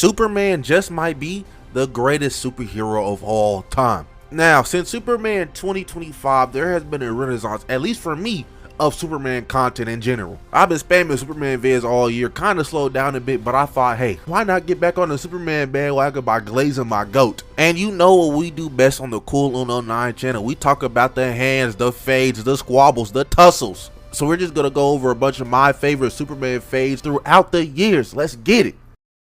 Superman just might be the greatest superhero of all time. Now, since Superman 2025, there has been a renaissance, at least for me, of Superman content in general. I've been spamming Superman vids all year, kind of slowed down a bit, but I thought, hey, why not get back on the Superman bandwagon by glazing my goat? And you know what we do best on the Cool 109 channel. We talk about the hands, the fades, the squabbles, the tussles. So we're just gonna go over a bunch of my favorite Superman fades throughout the years. Let's get it.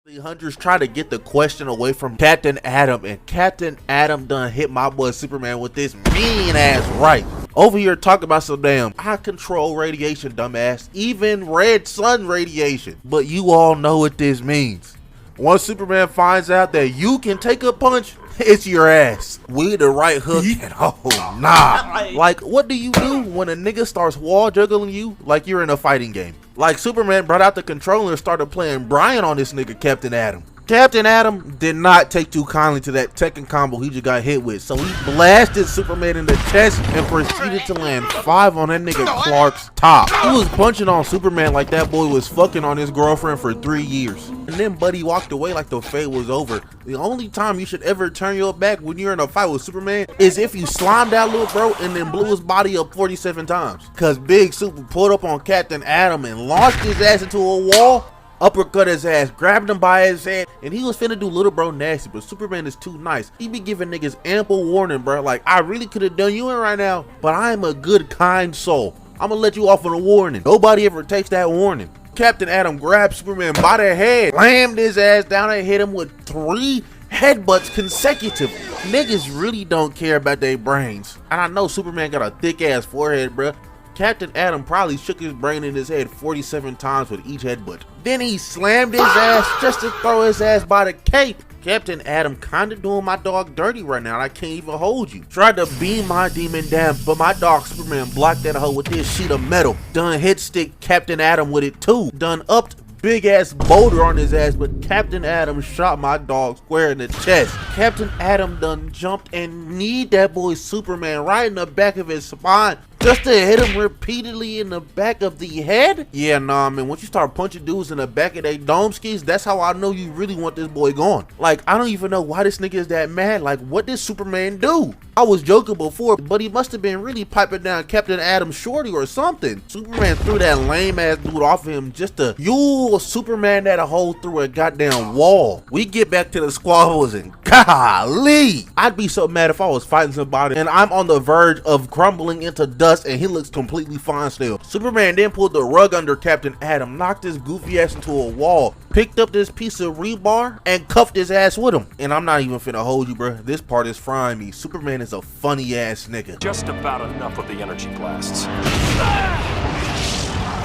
The hunters try to get the question away from Captain Atom, and Captain Atom done hit my boy Superman with this mean ass right. Over here talking about some damn I control radiation, dumbass, even red sun radiation. But you all know what this means. Once Superman finds out that you can take a punch, it's your ass. We the right hook and oh nah. Like, what do you do when a nigga starts wall juggling you like you're in a fighting game? Like, Superman brought out the controller and started playing Brian on this nigga Captain Atom. Captain Atom did not take too kindly to that Tekken combo he just got hit with, so he blasted Superman in the chest and proceeded to land 5 on that nigga Clark's top. He was punching on Superman like that boy was fucking on his girlfriend for 3 years. And then Buddy walked away like the fate was over. The only time you should ever turn your back when you're in a fight with Superman is if you slimed that little bro and then blew his body up 47 times. Cause Big Super pulled up on Captain Atom and launched his ass into a wall, uppercut his ass, grabbed him by his head, and he was finna do little bro nasty, but Superman is too nice. He be giving niggas ample warning, bro. Like, I really could have done you in right now, but I am a good, kind soul. I'm gonna let you off on a warning. Nobody ever takes that warning. Captain Atom grabbed Superman by the head, slammed his ass down and hit him with 3 headbutts consecutively. Niggas really don't care about their brains. And I know Superman got a thick ass forehead, bro. Captain Atom probably shook his brain in his head 47 times with each headbutt. Then he slammed his ass just to throw his ass by the cape. Captain Atom kinda doing my dog dirty right now, and I can't even hold you. Tried to beam my demon down, but my dog Superman blocked that hoe with this sheet of metal. Done hit stick Captain Atom with it too. Done upped big ass boulder on his ass, but Captain Atom shot my dog square in the chest. Captain Atom done jumped and kneed that boy Superman right in the back of his spine, just to hit him repeatedly in the back of the head? Yeah, nah, man, once you start punching dudes in the back of their dome skis, that's how I know you really want this boy gone. Like, I don't even know why this nigga is that mad. Like, what did Superman do? I was joking before, but he must have been really piping down Captain Atom's shorty or something. Superman threw that lame ass dude off of him just to fuel Superman that a hole through a goddamn wall. We get back to the squabbles and golly, I'd be so mad if I was fighting somebody and I'm on the verge of crumbling into dust and he looks completely fine still. Superman then pulled the rug under Captain Atom, knocked his goofy ass into a wall, picked up this piece of rebar and cuffed his ass with him. And I'm not even finna hold you, bro. This part is frying me. Superman is a funny ass nigga. Just about enough of the energy blasts.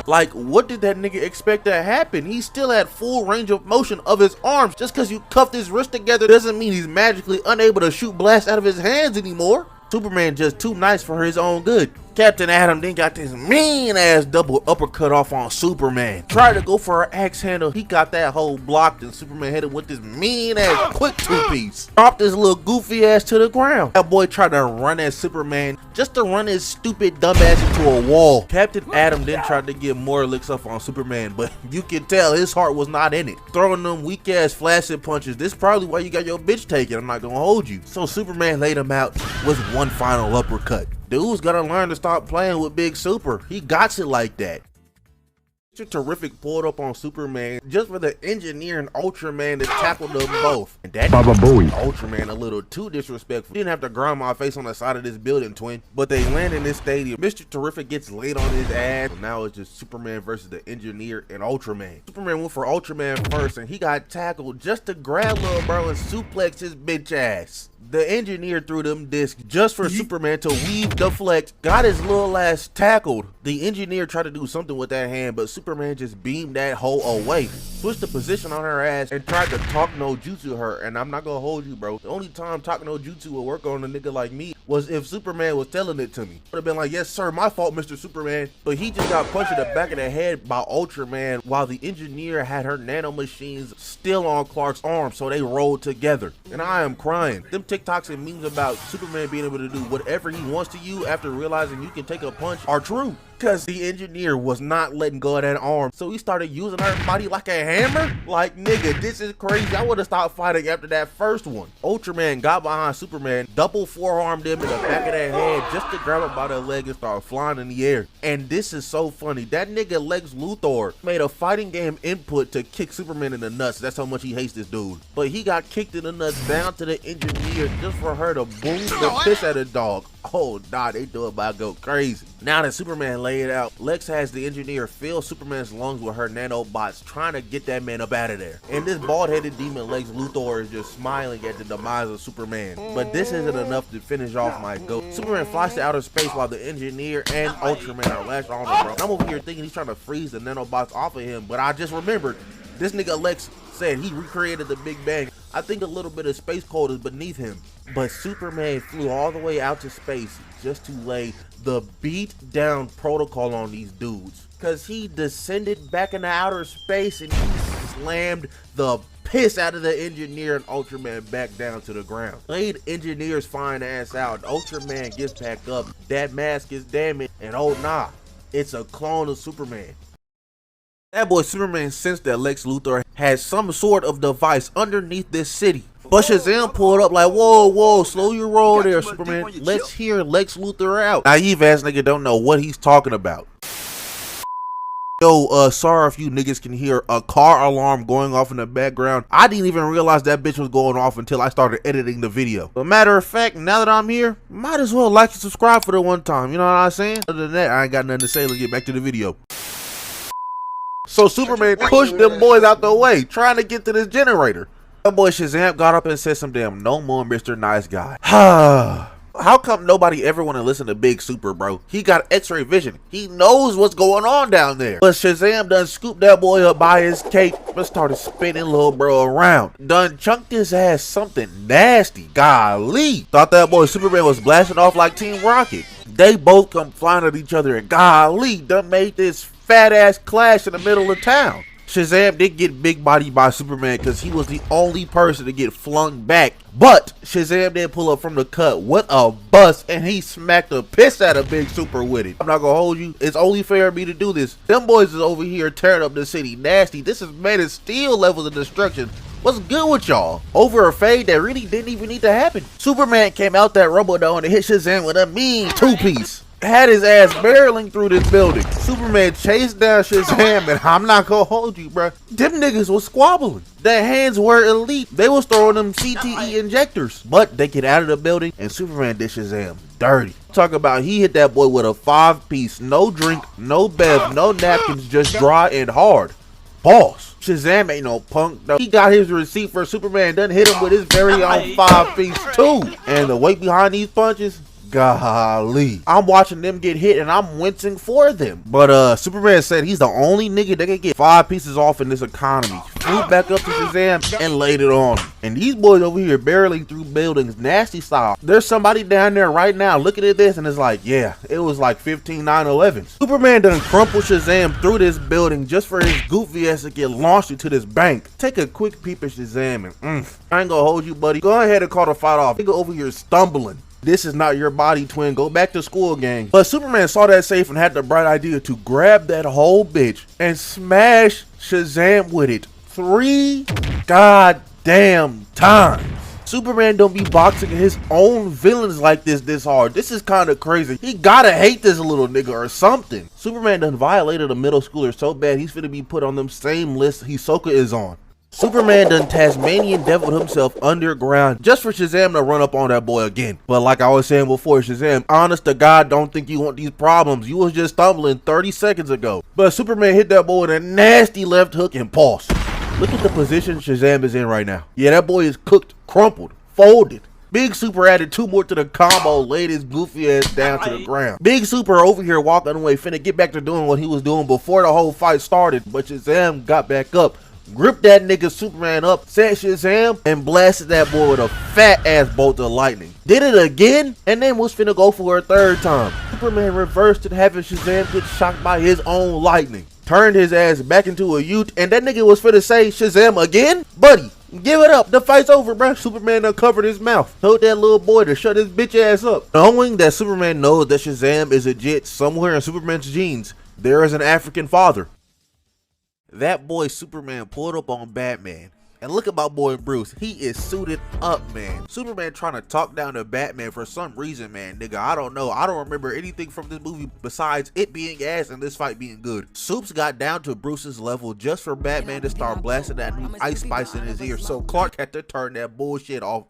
Like, what did that nigga expect to happen? He still had full range of motion of his arms. Just because you cuffed his wrist together doesn't mean he's magically unable to shoot blasts out of his hands anymore. Superman just too nice for his own good. Captain Atom then got this mean ass double uppercut off on Superman. Tried to go for an axe handle, he got that hole blocked and Superman hit him with this mean ass quick 2-piece. Dropped his little goofy ass to the ground. That boy tried to run at Superman just to run his stupid dumb ass into a wall. Captain Atom then tried to get more licks up on Superman, but you can tell his heart was not in it. Throwing them weak ass flaccid punches, this is probably why you got your bitch taken, I'm not gonna hold you. So Superman laid him out with one final uppercut. Dude's gotta learn to stop playing with Big Super. He got it like that. Mr. Terrific pulled up on Superman just for the engineer and Ultraman to tackle them both. And that Ultraman a little too disrespectful. Didn't have to grind my face on the side of this building, twin. But they land in this stadium. Mr. Terrific gets laid on his ass. Now it's just Superman versus the engineer and Ultraman. Superman went for Ultraman first and he got tackled just to grab little bro and suplex his bitch ass. The engineer threw them discs just for Superman to weave, deflect, got his little ass tackled. The engineer tried to do something with that hand, but Superman just beamed that hoe away, switched the position on her ass, and tried to talk no jutsu her. And I'm not gonna hold you, bro. The only time talk no jutsu would work on a nigga like me was if Superman was telling it to me. Would have been like, yes sir, my fault, Mr. Superman. But he just got punched in the back of the head by Ultraman while the engineer had her nanomachines still on Clark's arm, so they rolled together. And I am crying. Them TikToks and memes about Superman being able to do whatever he wants to you after realizing you can take a punch are true. Cause the engineer was not letting go of that arm. So he started using her body like a hammer. Like, nigga, this is crazy. I would have stopped fighting after that first one. Ultraman got behind Superman, double forearmed him in the back of that head just to grab him by the leg and start flying in the air. And this is so funny. That nigga Lex Luthor made a fighting game input to kick Superman in the nuts. That's how much he hates this dude. But he got kicked in the nuts down to the engineer just for her to boom the piss at a dog. Oh, nah, they do it about go crazy. Now that Superman laid it out, Lex has the engineer fill Superman's lungs with her nanobots, trying to get that man up out of there. And this bald-headed demon Lex Luthor is just smiling at the demise of Superman. But this isn't enough to finish off my goat. Superman flies to outer space while the engineer and Ultraman are lashed on him, bro. And I'm over here thinking he's trying to freeze the nanobots off of him, but I just remembered this nigga Lex said he recreated the Big Bang. I think a little bit of space code is beneath him. But Superman flew all the way out to space just to lay the beat down protocol on these dudes. Cause he descended back into outer space and he slammed the piss out of the engineer and Ultraman back down to the ground. Laid engineer's fine ass out. Ultraman gets back up. That mask is damaged. And oh nah, it's a clone of Superman. That boy Superman sensed that Lex Luthor had some sort of device underneath this city. But Shazam pulled up like, whoa, slow your roll there, Superman. Let's hear Lex Luthor out. Naive ass nigga don't know what he's talking about. Yo, sorry if you niggas can hear a car alarm going off in the background. I didn't even realize that bitch was going off until I started editing the video. But matter of fact, now that I'm here, might as well like and subscribe for the one time. You know what I'm saying? Other than that, I ain't got nothing to say. Let's get back to the video. So Superman pushed them boys out the way, trying to get to this generator. That boy Shazam got up and said some damn no more Mr. Nice Guy. How come nobody ever want to listen to Big Super, bro? He got x-ray vision. He knows what's going on down there. But Shazam done scooped that boy up by his cape and started spinning little bro around. Done chunked his ass something nasty. Golly. Thought that boy Superman was blasting off like Team Rocket. They both come flying at each other and golly, done made this fat ass clash in the middle of town. Shazam did get big bodied by Superman because he was the only person to get flung back. But Shazam did pull up from the cut with a bus and he smacked the piss out of Big Super with it. I'm not gonna hold you. It's only fair of me to do this. Them boys is over here tearing up the city nasty. This is Man of Steel levels of destruction. What's good with y'all? Over a fade that really didn't even need to happen. Superman came out that rubble dome and hit Shazam with a mean two-piece. Had his ass barreling through this building. Superman chased down Shazam, and I'm not gonna hold you, bro. Them niggas was squabbling. Their hands were elite. They was throwing them CTE injectors. But they get out of the building, and Superman did Shazam dirty. Talk about he hit that boy with a 5-piece, no drink, no bev, no napkins, just dry and hard. Boss. Shazam ain't no punk though. He got his receipt for Superman, done hit him with his very own 5-piece too. And the weight behind these punches, golly. I'm watching them get hit and I'm wincing for them. But Superman said he's the only nigga that can get 5 pieces off in this economy. Flew back up to Shazam and laid it on him. And these boys over here barreling through buildings, nasty style. There's somebody down there right now looking at this and it's like, yeah, it was like 15 9/11s. Superman done crumpled Shazam through this building just for his goofy ass to get launched into this bank. Take a quick peep at Shazam and I ain't gonna hold you, buddy. Go ahead and call the fight off. Nigga over here stumbling. This is not your body, twin. Go back to school, gang. But Superman saw that safe and had the bright idea to grab that whole bitch and smash Shazam with it 3 goddamn times. Superman don't be boxing his own villains like this hard. This is kind of crazy. He gotta hate this little nigga or something. Superman done violated a middle schooler so bad he's finna be put on them same list Hisoka is on. Superman done Tasmanian deviled himself underground just for Shazam to run up on that boy again. But like I was saying before, Shazam, honest to God, don't think you want these problems. You was just stumbling 30 seconds ago. But Superman hit that boy with a nasty left hook and pulse. Look at the position Shazam is in right now. Yeah, that boy is cooked, crumpled, folded. Big Super added 2 more to the combo, laid his goofy ass down to the ground. Big Super over here walking away, finna get back to doing what he was doing before the whole fight started. But Shazam got back up, gripped that nigga Superman up, set Shazam, and blasted that boy with a fat ass bolt of lightning. Did it again, and then was finna go for a 3rd time. Superman reversed it, having Shazam get shocked by his own lightning. Turned his ass back into a ute, and that nigga was finna say Shazam again? Buddy, Give it up. The fight's over, bro. Superman uncovered his mouth. Told that little boy to shut his bitch ass up. Knowing that Superman knows that Shazam is legit somewhere in Superman's genes, there is an African father. That boy Superman pulled up on Batman. And look at my boy Bruce. He is suited up, man. Superman trying to talk down to Batman for some reason, man. Nigga, I don't know. I don't remember anything from this movie besides it being ass and this fight being good. Supes got down to Bruce's level just for Batman to start blasting that new Ice Spice in his ear. So Clark had to turn that bullshit off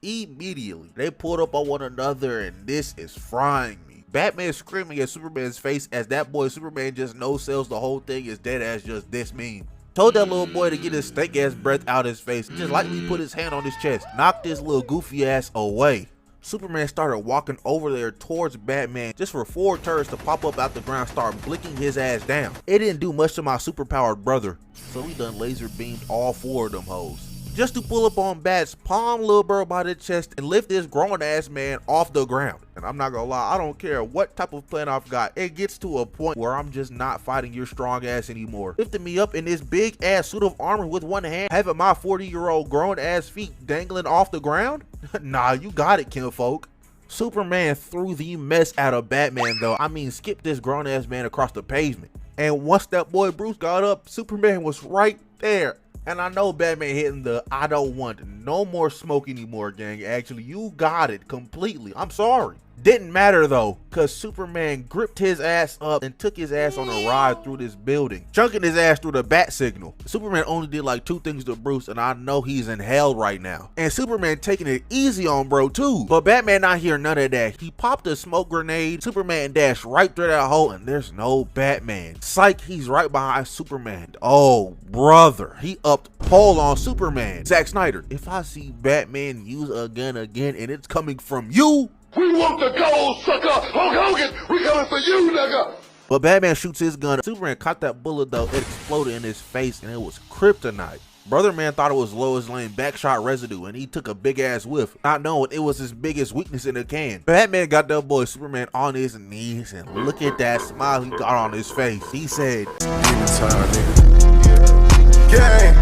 immediately. They pulled up on one another and this is frying me. Batman screaming at Superman's face as that boy Superman just no-sells the whole thing is dead ass just this mean. Told that little boy to get his stank ass breath out his face. Just lightly put his hand on his chest. Knocked this little goofy ass away. Superman started walking over there towards Batman just for 4 turrets to pop up out the ground, start blinking his ass down. It didn't do much to my superpowered brother, so we done laser beamed all 4 of them hoes. Just to pull up on Bats, palm Lil Bird by the chest and lift this grown ass man off the ground. And I'm not gonna lie, I don't care what type of plan I've got. It gets to a point where I'm just not fighting your strong ass anymore. Lifting me up in this big ass suit of armor with one hand, having my 40-year-old grown ass feet dangling off the ground? Nah, you got it, kinfolk. Superman threw the mess out of Batman though. I mean, skip this grown ass man across the pavement. And once that boy Bruce got up, Superman was right there. And I know Batman hitting the I don't want no more smoke anymore, gang. Actually, you got it completely. I'm sorry. Didn't matter though, cause Superman gripped his ass up and took his ass on a ride through this building, chunking his ass through the bat signal. Superman only did like 2 things to Bruce, and I know he's in hell right now. And Superman taking it easy on bro too. But Batman not hear none of that. He popped a smoke grenade. Superman dashed right through that hole, and there's no Batman. Psych, he's right behind Superman. Oh brother, he upped pole on Superman. Zack Snyder, if I see Batman use a gun again and it's coming from you, we want the gold, sucker! Hulk Hogan, we coming for you, nigga! But Batman shoots his gun. Superman caught that bullet though. It exploded in his face and it was kryptonite. Brother man thought it was Lois Lane backshot residue and he took a big ass whiff, not knowing it was his biggest weakness in the can. Batman got that boy Superman on his knees and look at that smile he got on his face. He said, "Demon time, nigga. Gang,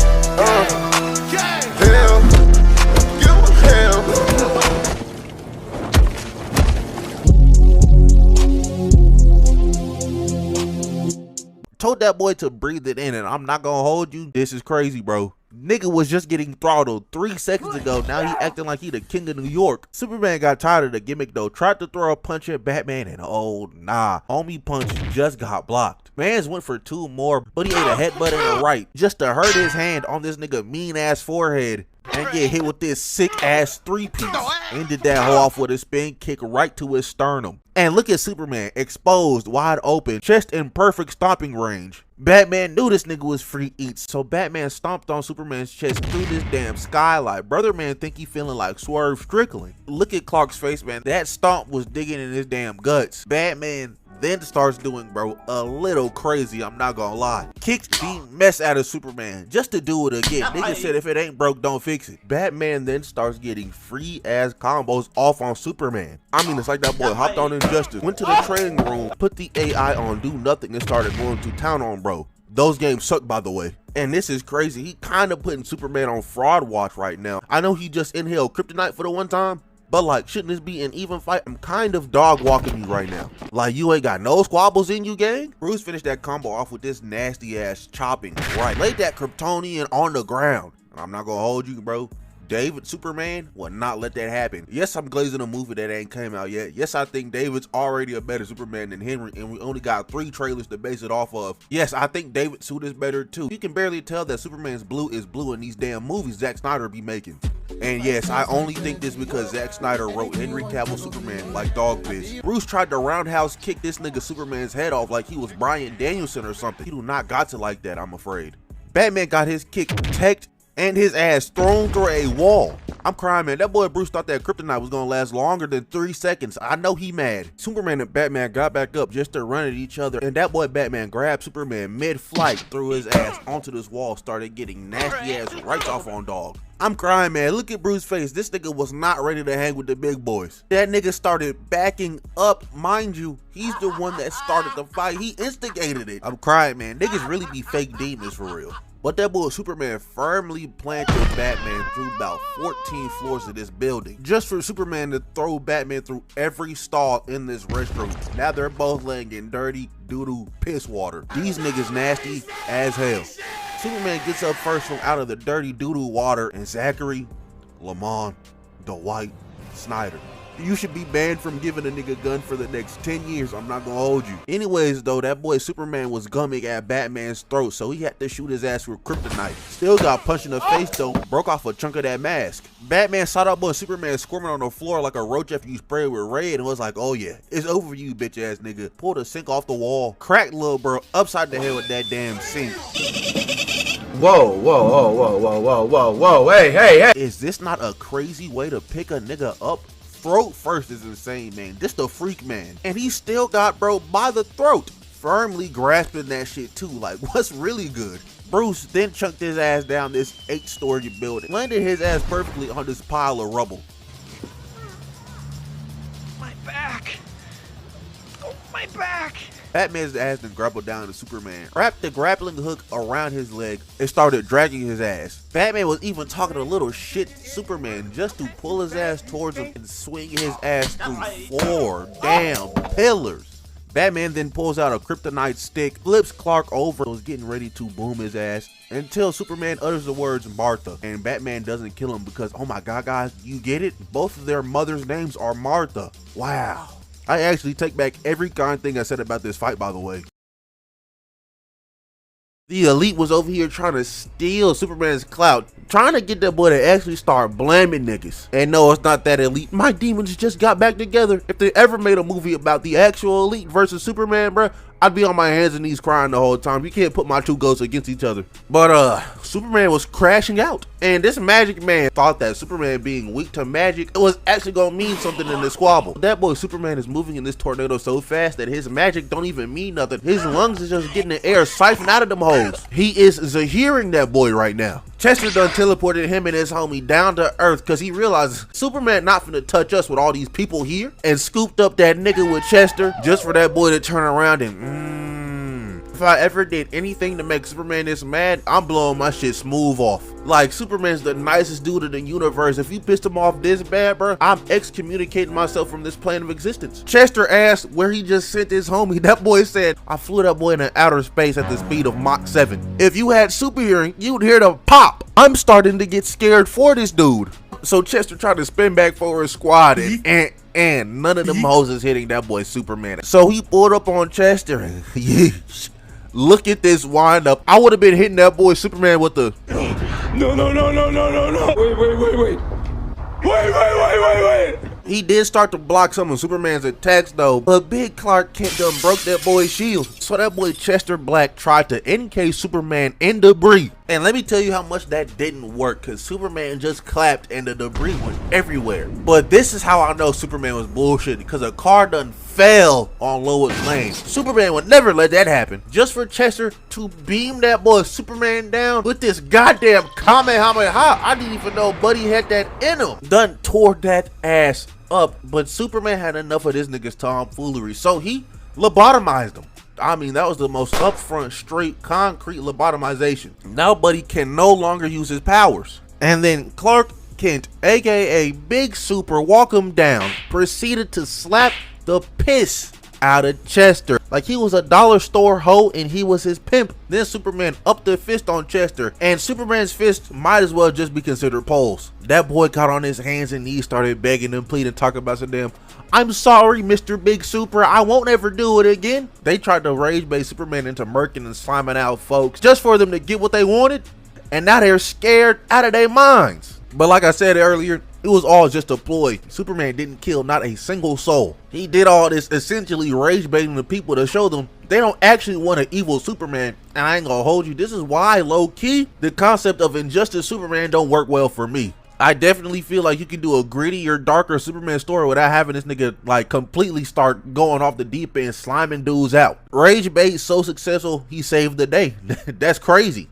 hell, you hell." Told that boy to breathe it in, and I'm not gonna hold you. This is crazy, bro. Nigga was just getting throttled 3 seconds ago. Now he acting like he the king of New York. Superman got tired of the gimmick though. Tried to throw a punch at Batman, and oh nah, homie punch just got blocked. Mans went for 2 more, but he ate a headbutt in the right just to hurt his hand on this nigga mean ass forehead and get hit with this sick ass 3-piece. Ended that hoe off with a spin kick right to his sternum. And look at Superman, exposed, wide open, chest in perfect stomping range. Batman knew this nigga was free eats, so Batman stomped on Superman's chest through this damn skylight. Brother man think he feeling like Swerve Strickland. Look at Clark's face, man. That stomp was digging in his damn guts. Batman then starts doing, bro, a little crazy, I'm not gonna lie. Kicks the mess out of Superman just to do it again. Nigga said if it ain't broke, don't fix it. Batman then starts getting free ass combos off on Superman. I mean, it's like that boy hopped on Injustice, went to the training room, put the AI on do nothing and started going to town on bro. Those games suck, by the way. And this is crazy. He kind of putting Superman on fraud watch right now. I know he just inhaled kryptonite for the one time, but like, shouldn't this be an even fight? I'm kind of dog walking you right now. Like, you ain't got no squabbles in you, gang? Bruce finished that combo off with this nasty ass chopping. Right, laid that Kryptonian on the ground. I'm not gonna hold you, bro. David Superman will not let that happen. Yes, I'm glazing a movie that ain't came out yet. Yes, I think David's already a better Superman than Henry, and we only got 3 trailers to base it off of. Yes, I think David's suit is better too. You can barely tell that Superman's blue is blue in these damn movies Zack Snyder be making. And yes, I only think this because Zack Snyder wrote Henry Cavill Superman like dog piss. Bruce tried to roundhouse kick this nigga Superman's head off like he was Bryan Danielson or something. He do not got to like that, I'm afraid. Batman got his kick teched and his ass thrown through a wall. I'm crying, man. That boy Bruce thought that kryptonite was gonna last longer than 3 seconds. I know he mad. Superman and Batman got back up just to run at each other, and that boy Batman grabbed Superman mid-flight, threw his ass onto this wall, started getting nasty ass rights off on dog. I'm crying, man. Look at Bruce's face. This nigga was not ready to hang with the big boys. That nigga started backing up. Mind you, he's the one that started the fight. He instigated it. I'm crying, man. Niggas really be fake demons for real. But that boy Superman firmly planted Batman through about 14 floors of this building, just for Superman to throw Batman through every stall in this restroom. Now they're both laying in dirty doo-doo piss water. These niggas nasty as hell. Superman gets up first from out of the dirty doo-doo water, and Zachary, Lamont, Dwight, Snyder. You should be banned from giving a nigga a gun for the next 10 years. I'm not gonna hold you. Anyways though, that boy Superman was gumming at Batman's throat, so he had to shoot his ass with kryptonite. Still got punched in the face though, broke off a chunk of that mask. Batman saw that boy Superman squirming on the floor like a roach after you spray it with Ray, and was like, oh yeah, it's over for you, bitch ass nigga. Pulled a sink off the wall, cracked little bro upside the head with that damn sink. Whoa, whoa, whoa, whoa, whoa, whoa, whoa, whoa, hey. Is this not a crazy way to pick a nigga up? Throat first is insane, man. This the freak man. And he still got bro by the throat, firmly grasping that shit too. Like, what's really good? Bruce then chunked his ass down this 8-story building, landed his ass perfectly on this pile of rubble. My back. Oh, my back. Batman's ass then grappled down to Superman, wrapped the grappling hook around his leg, and started dragging his ass. Batman was even talking a little shit to Superman just to pull his ass towards him and swing his ass through 4 damn pillars. Batman then pulls out a kryptonite stick, flips Clark over, was getting ready to boom his ass, until Superman utters the words Martha, and Batman doesn't kill him because, oh my god guys, you get it? Both of their mothers' names are Martha. Wow. I actually take back every kind thing I said about this fight, by the way. The Elite was over here trying to steal Superman's clout, trying to get that boy to actually start blaming niggas. And no, it's not that Elite. My demons just got back together. If they ever made a movie about the actual Elite versus Superman, bruh, I'd be on my hands and knees crying the whole time. You can't put my two ghosts against each other. But Superman was crashing out, and this magic man thought that Superman being weak to magic was actually gonna mean something in this squabble. That boy Superman is moving in this tornado so fast that his magic don't even mean nothing. His lungs is just getting the air siphoned out of them holes. He is Zahiring that boy right now. Chester done teleported him and his homie down to earth because he realizes Superman not finna touch us with all these people here, and scooped up that nigga with Chester just for that boy to turn around and if I ever did anything to make Superman this mad, I'm blowing my shit smooth off. Like, Superman's the nicest dude in the universe. If you pissed him off this bad, bro, I'm excommunicating myself from this plane of existence. Chester asked where he just sent his homie. That boy said, I flew that boy into outer space at the speed of Mach 7. If you had super hearing, you'd hear the pop. I'm starting to get scared for this dude. So Chester tried to spin back for his squad, and none of them hoes is hitting that boy Superman. So he pulled up on Chester and look at this wind up. I would have been hitting that boy Superman with the No. Wait. He did start to block some of Superman's attacks though, but Big Clark Kent done broke that boy's shield. So that boy Chester Black tried to encase Superman in debris. And let me tell you how much that didn't work, because Superman just clapped and the debris went everywhere. But this is how I know Superman was bullshitting, because a car done fell on Lois Lane. Superman would never let that happen. Just for Chester to beam that boy Superman down with this goddamn Kamehameha. I didn't even know Buddy had that in him. Done tore that ass up, but Superman had enough of this nigga's tomfoolery, so he lobotomized him. I mean, that was the most upfront, straight, concrete lobotomization. Now Buddy can no longer use his powers. And then Clark Kent, aka Big Super, walk him down, proceeded to slap the piss out of Chester like he was a dollar store hoe and he was his pimp. Then Superman upped the fist on Chester, and Superman's fist might as well just be considered poles. That boy got on his hands and knees, started begging and pleading, talking about some damn, I'm sorry, Mr. Big Super, I won't ever do it again. They tried to rage bait Superman into murking and sliming out folks just for them to get what they wanted, and now they're scared out of their minds. But like I said earlier, it was all just a ploy. Superman didn't kill not a single soul. He did all this essentially rage baiting the people to show them they don't actually want an evil Superman. And I ain't gonna hold you, this is why low key the concept of Injustice Superman don't work well for me. I definitely feel like you can do a grittier, darker Superman story without having this nigga like completely start going off the deep end, sliming dudes out. Rage bait so successful, he saved the day. That's crazy.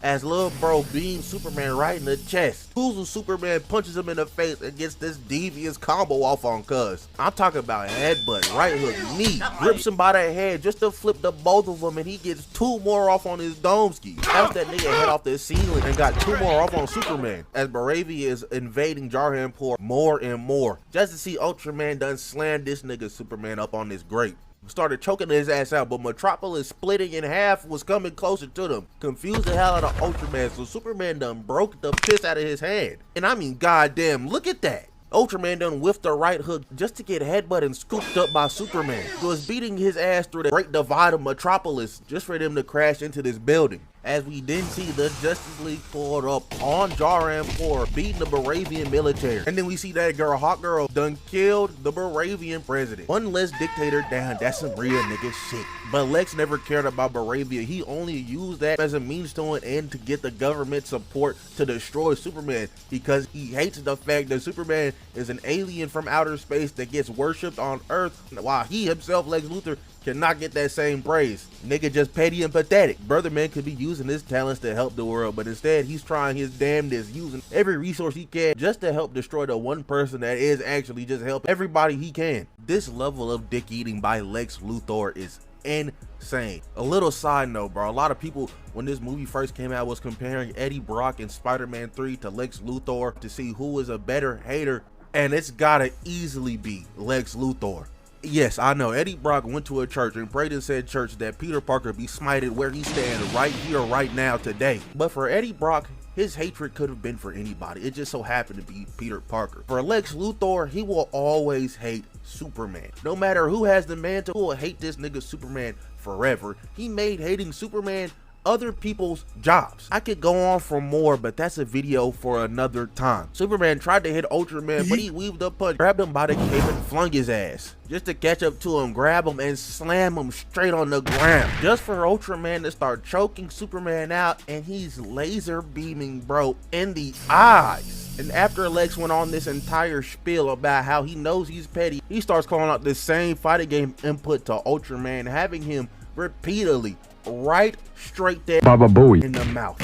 as Lil Bro beams Superman right in the chest. Cool Superman punches him in the face and gets this devious combo off on Cuz. I'm talking about headbutt, right hook, knee, grips him by the head just to flip the both of them, and he gets 2 more off on his Doomsday. That's that nigga head off the ceiling and got 2 more off on Superman, as Baravia is invading Jarhanpur more and more, just to see Ultraman done slam this nigga Superman up on this grate. Started choking his ass out, but Metropolis splitting in half was coming closer to them. Confused the hell out of Ultraman, so Superman done broke the piss out of his hand. And I mean, goddamn, look at that. Ultraman done whiffed the right hook just to get headbutt and scooped up by Superman, who was beating his ass through the great divide of Metropolis just for them to crash into this building. As we then see the Justice League pulled up on Jarhanpur, beating the Baravian military. And then we see that girl, Hawk Girl, done killed the Baravian president. One less dictator down, that's some real nigga shit. But Lex never cared about Baravia. He only used that as a means to an end to get the government support to destroy Superman, because he hates the fact that Superman is an alien from outer space that gets worshipped on Earth, while he himself, Lex Luthor, cannot get that same praise. Nigga just petty and pathetic. Brother man could be using his talents to help the world, but instead he's trying his damnedest, using every resource he can just to help destroy the one person that is actually just helping everybody he can. This level of dick eating by Lex Luthor is insane. A little side note, bro, a lot of people when this movie first came out was comparing Eddie Brock in Spider-Man 3 to Lex Luthor to see who is a better hater, and it's gotta easily be Lex Luthor. Yes, I know Eddie Brock went to a church and prayed in said church that Peter Parker be smited where he stands right here, right now, today. But for Eddie Brock, his hatred could have been for anybody. It just so happened to be Peter Parker. For Lex Luthor, he will always hate Superman. No matter who has the mantle, he will hate this nigga Superman forever. He made hating Superman other people's jobs. I could go on for more, but that's a video for another time. Superman tried to hit Ultraman, but he weaved up punch, grabbed him by the cape and flung his ass just to catch up to him, grab him and slam him straight on the ground, just for Ultraman to start choking Superman out, and he's laser beaming bro in the eyes. And after Lex went on this entire spiel about how he knows he's petty, he starts calling out the same fighting game input to Ultraman, having him repeatedly right straight there in the mouth.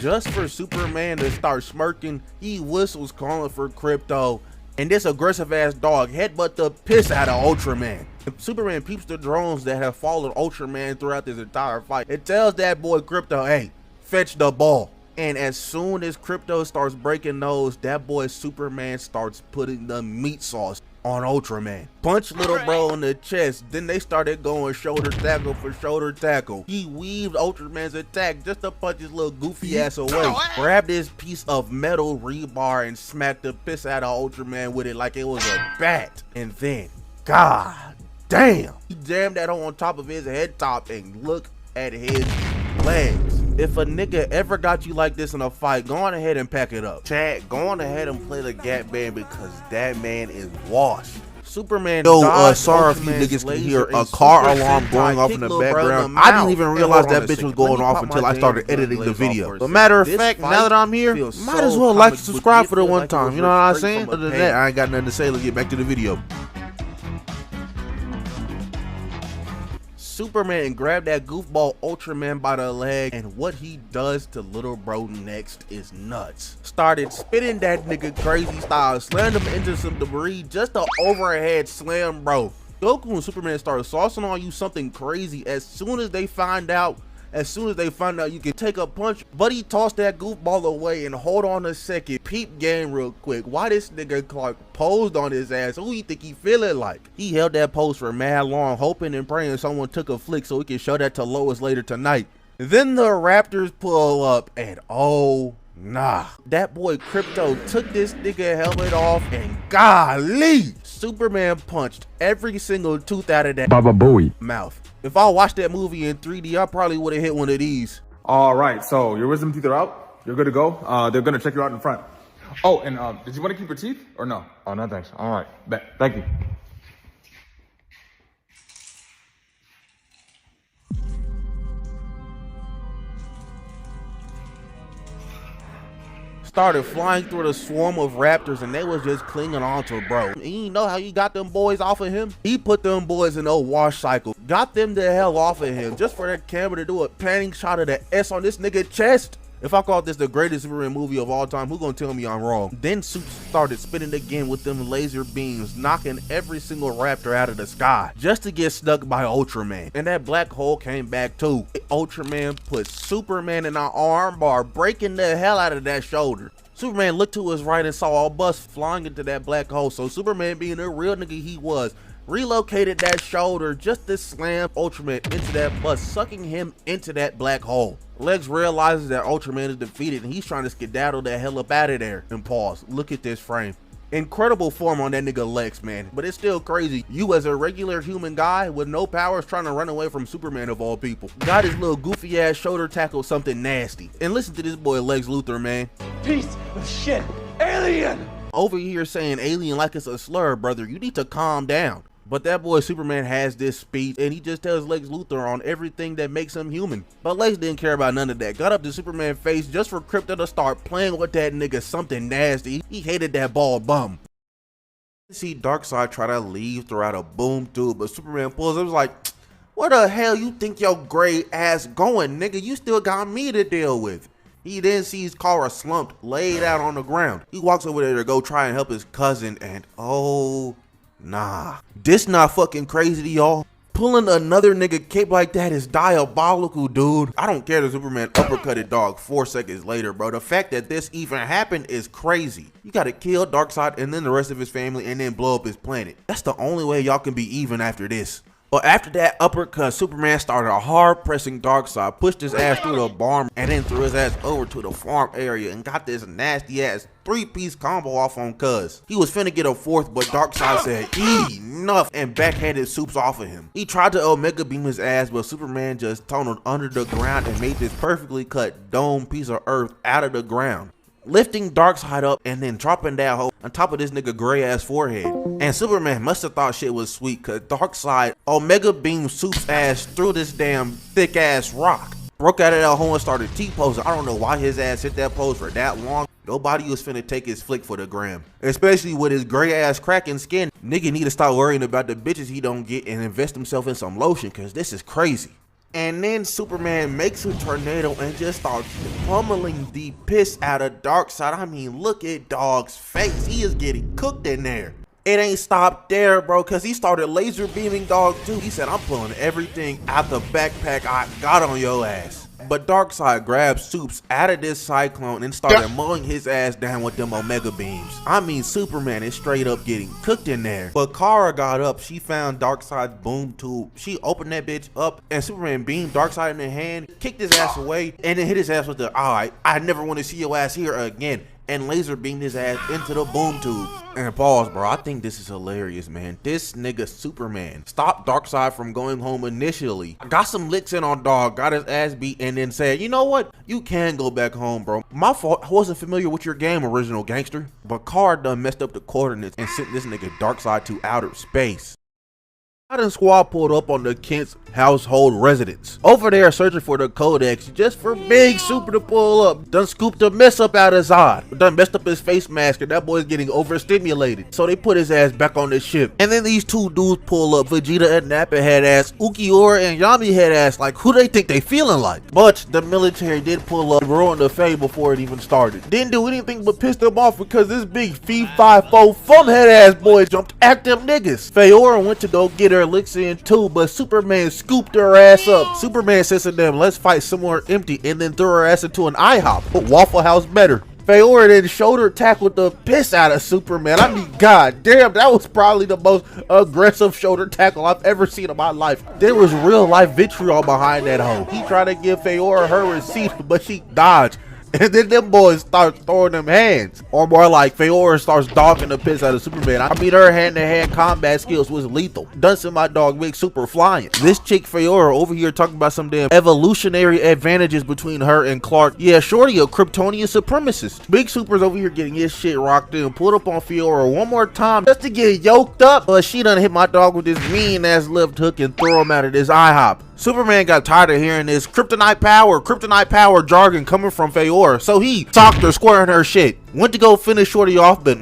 Just for Superman to start smirking, he whistles calling for Crypto, and this aggressive ass dog headbutt the piss out of Ultraman. Superman peeps the drones that have followed Ultraman throughout this entire fight. It tells that boy Crypto, hey, fetch the ball. And as soon as Crypto starts breaking those, that boy Superman starts putting the meat sauce on Ultraman. Punch little bro in the chest, then they started going shoulder tackle for shoulder tackle. He weaved Ultraman's attack just to punch his little goofy ass away. Grabbed this piece of metal rebar and smacked the piss out of Ultraman with it like it was a bat. And then, god damn, he jammed that on top of his head top, and look at his legs. If a nigga ever got you like this in a fight, go on ahead and pack it up. Chat, go on ahead and play the Gap Band, because that man is washed. Superman. Yo, sorry if you niggas can hear a car alarm going off in the background. I didn't even realize that bitch was going off until I started editing the video. But matter of fact, now that I'm here, might as well like and subscribe for the one time. You know what I'm saying? Other than that, I ain't got nothing to say. Let's get back to the video. Superman grabbed that goofball Ultraman by the leg, and what he does to little bro next is nuts. Started spinning that nigga crazy style, slammed him into some debris, just a overhead slam bro. Goku and Superman started saucing on you something crazy as soon as they find out you can take a punch, but he tossed that goofball away. And hold on a second, peep game real quick. Why this nigga Clark posed on his ass? Who you think he feeling like? He held that pose for mad long, hoping and praying someone took a flick so he can show that to Lois later tonight. Then the Raptors pull up, and oh nah, that boy Crypto took this nigga helmet off, and golly, Superman punched every single tooth out of that mouth. If I watched that movie in 3D, I probably would have hit one of these. All right, so your wisdom teeth are out. You're good to go. They're gonna check you out in front. Oh, and did you want to keep your teeth or no? Oh, no, thanks. All right, bet. Thank you. Started flying through the swarm of raptors, and they was just clinging on to bro. And you know how you got them boys off of him? He put them boys in a wash cycle, got them the hell off of him, just for that camera to do a panning shot of the S on this nigga chest. If I call this the greatest Superman movie of all time, who gonna tell me I'm wrong? Then Supes started spinning again with them laser beams, knocking every single Raptor out of the sky, just to get stuck by Ultraman. And that black hole came back too. Ultraman put Superman in an arm bar, breaking the hell out of that shoulder. Superman looked to his right and saw a bus flying into that black hole, so Superman, being the real nigga he was, relocated that shoulder just to slam Ultraman into that bus, sucking him into that black hole. Lex realizes that Ultraman is defeated and he's trying to skedaddle the hell up out of there. And pause, look at this frame. Incredible form on that nigga Lex, man, but it's still crazy. You as a regular human guy with no powers trying to run away from Superman of all people. Got his little goofy ass shoulder tackle something nasty. And listen to this boy Lex Luthor, man. Piece of shit. Alien! Over here saying alien like it's a slur, brother. You need to calm down. But that boy Superman has this speech and he just tells Lex Luthor on everything that makes him human. But Lex didn't care about none of that. Got up to Superman's face just for Krypto to start playing with that nigga something nasty. He hated that bald bum. See Darkseid try to leave throughout a boom tube, but Superman pulls up, was like, where the hell you think your gray ass going, nigga? You still got me to deal with. He then sees Kara slumped, laid out on the ground. He walks over there to go try and help his cousin, and oh, nah. This not fucking crazy to y'all? Pulling another nigga cape like that is diabolical, dude. I don't care that Superman uppercutted dog 4 seconds later, bro. The fact that this even happened is crazy. You gotta kill Darkseid and then the rest of his family and then blow up his planet. That's the only way y'all can be even after this. But after that uppercut, Superman started hard pressing Darkseid, pushed his ass through the barn, and then threw his ass over to the farm area and got this nasty ass 3-piece combo off on Cuz. He was finna get a 4th, but Darkseid said, enough, and backhanded Supes off of him. He tried to Omega beam his ass, but Superman just tunneled under the ground and made this perfectly cut dome piece of earth out of the ground, lifting Darkseid up and then dropping that hole on top of this nigga gray ass forehead. And Superman must have thought shit was sweet, cause Darkseid Omega beamed Supes ass through this damn thick ass rock, broke out of that hole and started T-posing. I don't know why his ass hit that pose for that long. Nobody was finna take his flick for the gram, especially with his gray ass cracking skin. Nigga need to stop worrying about the bitches he don't get and invest himself in some lotion, cause this is crazy. And then Superman makes a tornado and just starts pummeling the piss out of Darkseid. I mean, look at dog's face. He is getting cooked in there. It ain't stopped there, bro, because he started laser beaming dog too. He said, I'm pulling everything out the backpack I got on your ass. But Darkseid grabbed Supes out of this cyclone and started mowing his ass down with them Omega beams. I mean, Superman is straight up getting cooked in there. But Kara got up. She found Darkseid's boom tube. She opened that bitch up and Superman beamed Darkseid in the hand, kicked his ass away, and then hit his ass with the, alright, I never want to see your ass here again, and laser beamed his ass into the boom tube. And pause, bro. I think this is hilarious, man. This nigga Superman stopped Darkseid from going home initially, got some licks in on dog, got his ass beat, and then said, you know what? You can go back home, bro. My fault. I wasn't familiar with your game, original gangster. But Kara done messed up the coordinates and sent this nigga Darkseid to outer space. Done squad pulled up on the Kent's household residence. Over there searching for the codex just for Big Super to pull up. Done scooped a mess up out of Zod. Done messed up his face mask and that boy's getting overstimulated. So they put his ass back on the ship. And then these two dudes pull up. Vegeta and Nappa head ass, Ukiura and Yami head ass, like who they think they feeling like. But the military did pull up, ruined the Fae before it even started. Didn't do anything but piss them off because this big Fee 5-4 fum head ass boy jumped at them niggas. Faora went to go get her licks in too, but Superman scooped her ass up. Superman says to them, let's fight somewhere empty, and then threw her ass into an IHOP. But Waffle House better. Faora then shoulder tackled the piss out of Superman. I mean, god damn, that was probably the most aggressive shoulder tackle I've ever seen in my life. There was real life vitriol behind that hoe. He tried to give Faora her receipt, but she dodged. And then them boys start throwing them hands. Or more like Faora starts dogging the piss out of Superman. I mean, her hand-to-hand combat skills was lethal. Done sent my dog Big Super flying. This chick Faora over here talking about some damn evolutionary advantages between her and Clark. Yeah, shorty a Kryptonian supremacist. Big Super's over here getting his shit rocked in. Pulled up on Faora one more time just to get yoked up. But she done hit my dog with this mean-ass left hook and throw him out of this IHOP. Superman got tired of hearing this kryptonite power jargon coming from Faora, so he socked her square in her shit. Went to go finish shorty off, but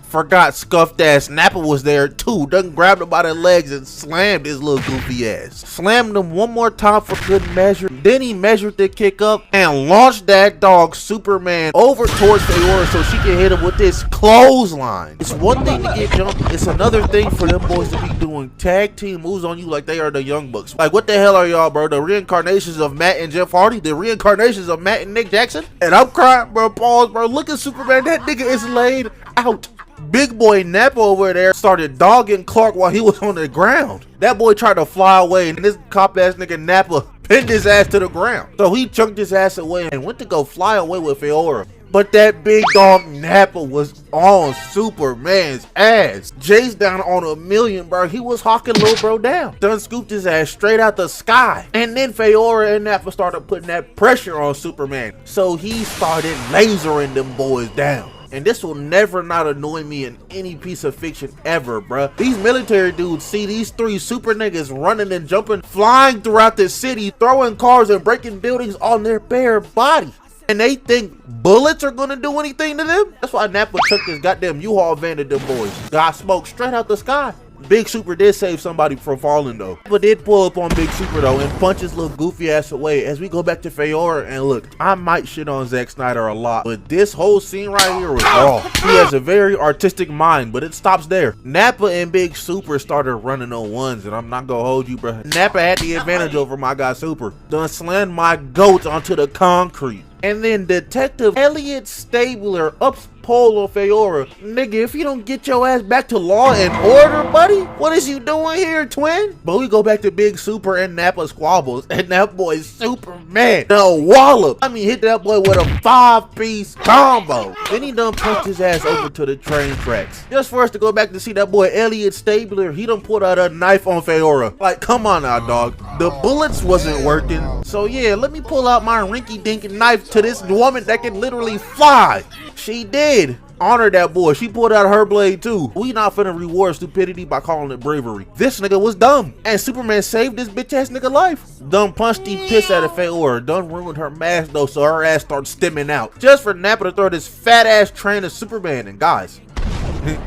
Forgot scuffed ass Nappa was there too. Done grabbed him by the legs and slammed his little goofy ass. Slammed him one more time for good measure. Then he measured the kick up and launched that dog Superman over towards Faora so she can hit him with this clothesline. It's one thing to get jumped. It's another thing for them boys to be doing tag team moves on you like they are the Young Bucks. Like, what the hell are y'all, bro? The reincarnations of Matt and Jeff Hardy? The reincarnations of Matt and Nick Jackson? And I'm crying, bro. Pause, bro. Look at Superman. That nigga is laid out. Big boy Nappa over there started dogging Clark while he was on the ground. That boy tried to fly away, and this cop ass nigga Nappa pinned his ass to the ground. So he chunked his ass away and went to go fly away with Faora. But that big dog Nappa was on Superman's ass. Jay's down on a million, bro. He was hawking little bro down. Done scooped his ass straight out the sky. And then Faora and Nappa started putting that pressure on Superman. So he started lasering them boys down. And this will never not annoy me in any piece of fiction ever, bruh. These military dudes see these three super niggas running and jumping, flying throughout the city, throwing cars and breaking buildings on their bare body. And they think bullets are gonna do anything to them? That's why Nappa took this goddamn U-Haul van at them boys. Got smoke straight out the sky. Big Super did save somebody from falling though. But did pull up on Big Super though and punch his little goofy ass away as we go back to Faora. And look, I might shit on Zack Snyder a lot, but this whole scene right here was raw. He has a very artistic mind, but it stops there. Nappa and Big Super started running on ones, and I'm not gonna hold you, bro. Nappa had the advantage over my guy Super. Done slammed my goats onto the concrete. And then Detective Elliot Stabler ups pole on Faora. Nigga, if you don't get your ass back to law and order, buddy, what is you doing here, twin? But we go back to Big Super and Nappa squabbles, and that boy Superman the wallop. I mean, hit that boy with a 5-piece combo. Then he done punched his ass over to the train tracks. Just for us to go back to see that boy Elliot Stabler, he done pulled out a knife on Faora. Like, come on now, dog. The bullets wasn't working. So yeah, let me pull out my rinky-dink knife to this woman that can literally fly. She did. Honor that boy. She pulled out her blade too. We not finna reward stupidity by calling it bravery. This nigga was dumb. And Superman saved this bitch ass nigga life. Done punched the piss out of Faora. Done ruined her mask though, so her ass starts stimming out. Just for Nappa to throw this fat ass train of Superman. And guys,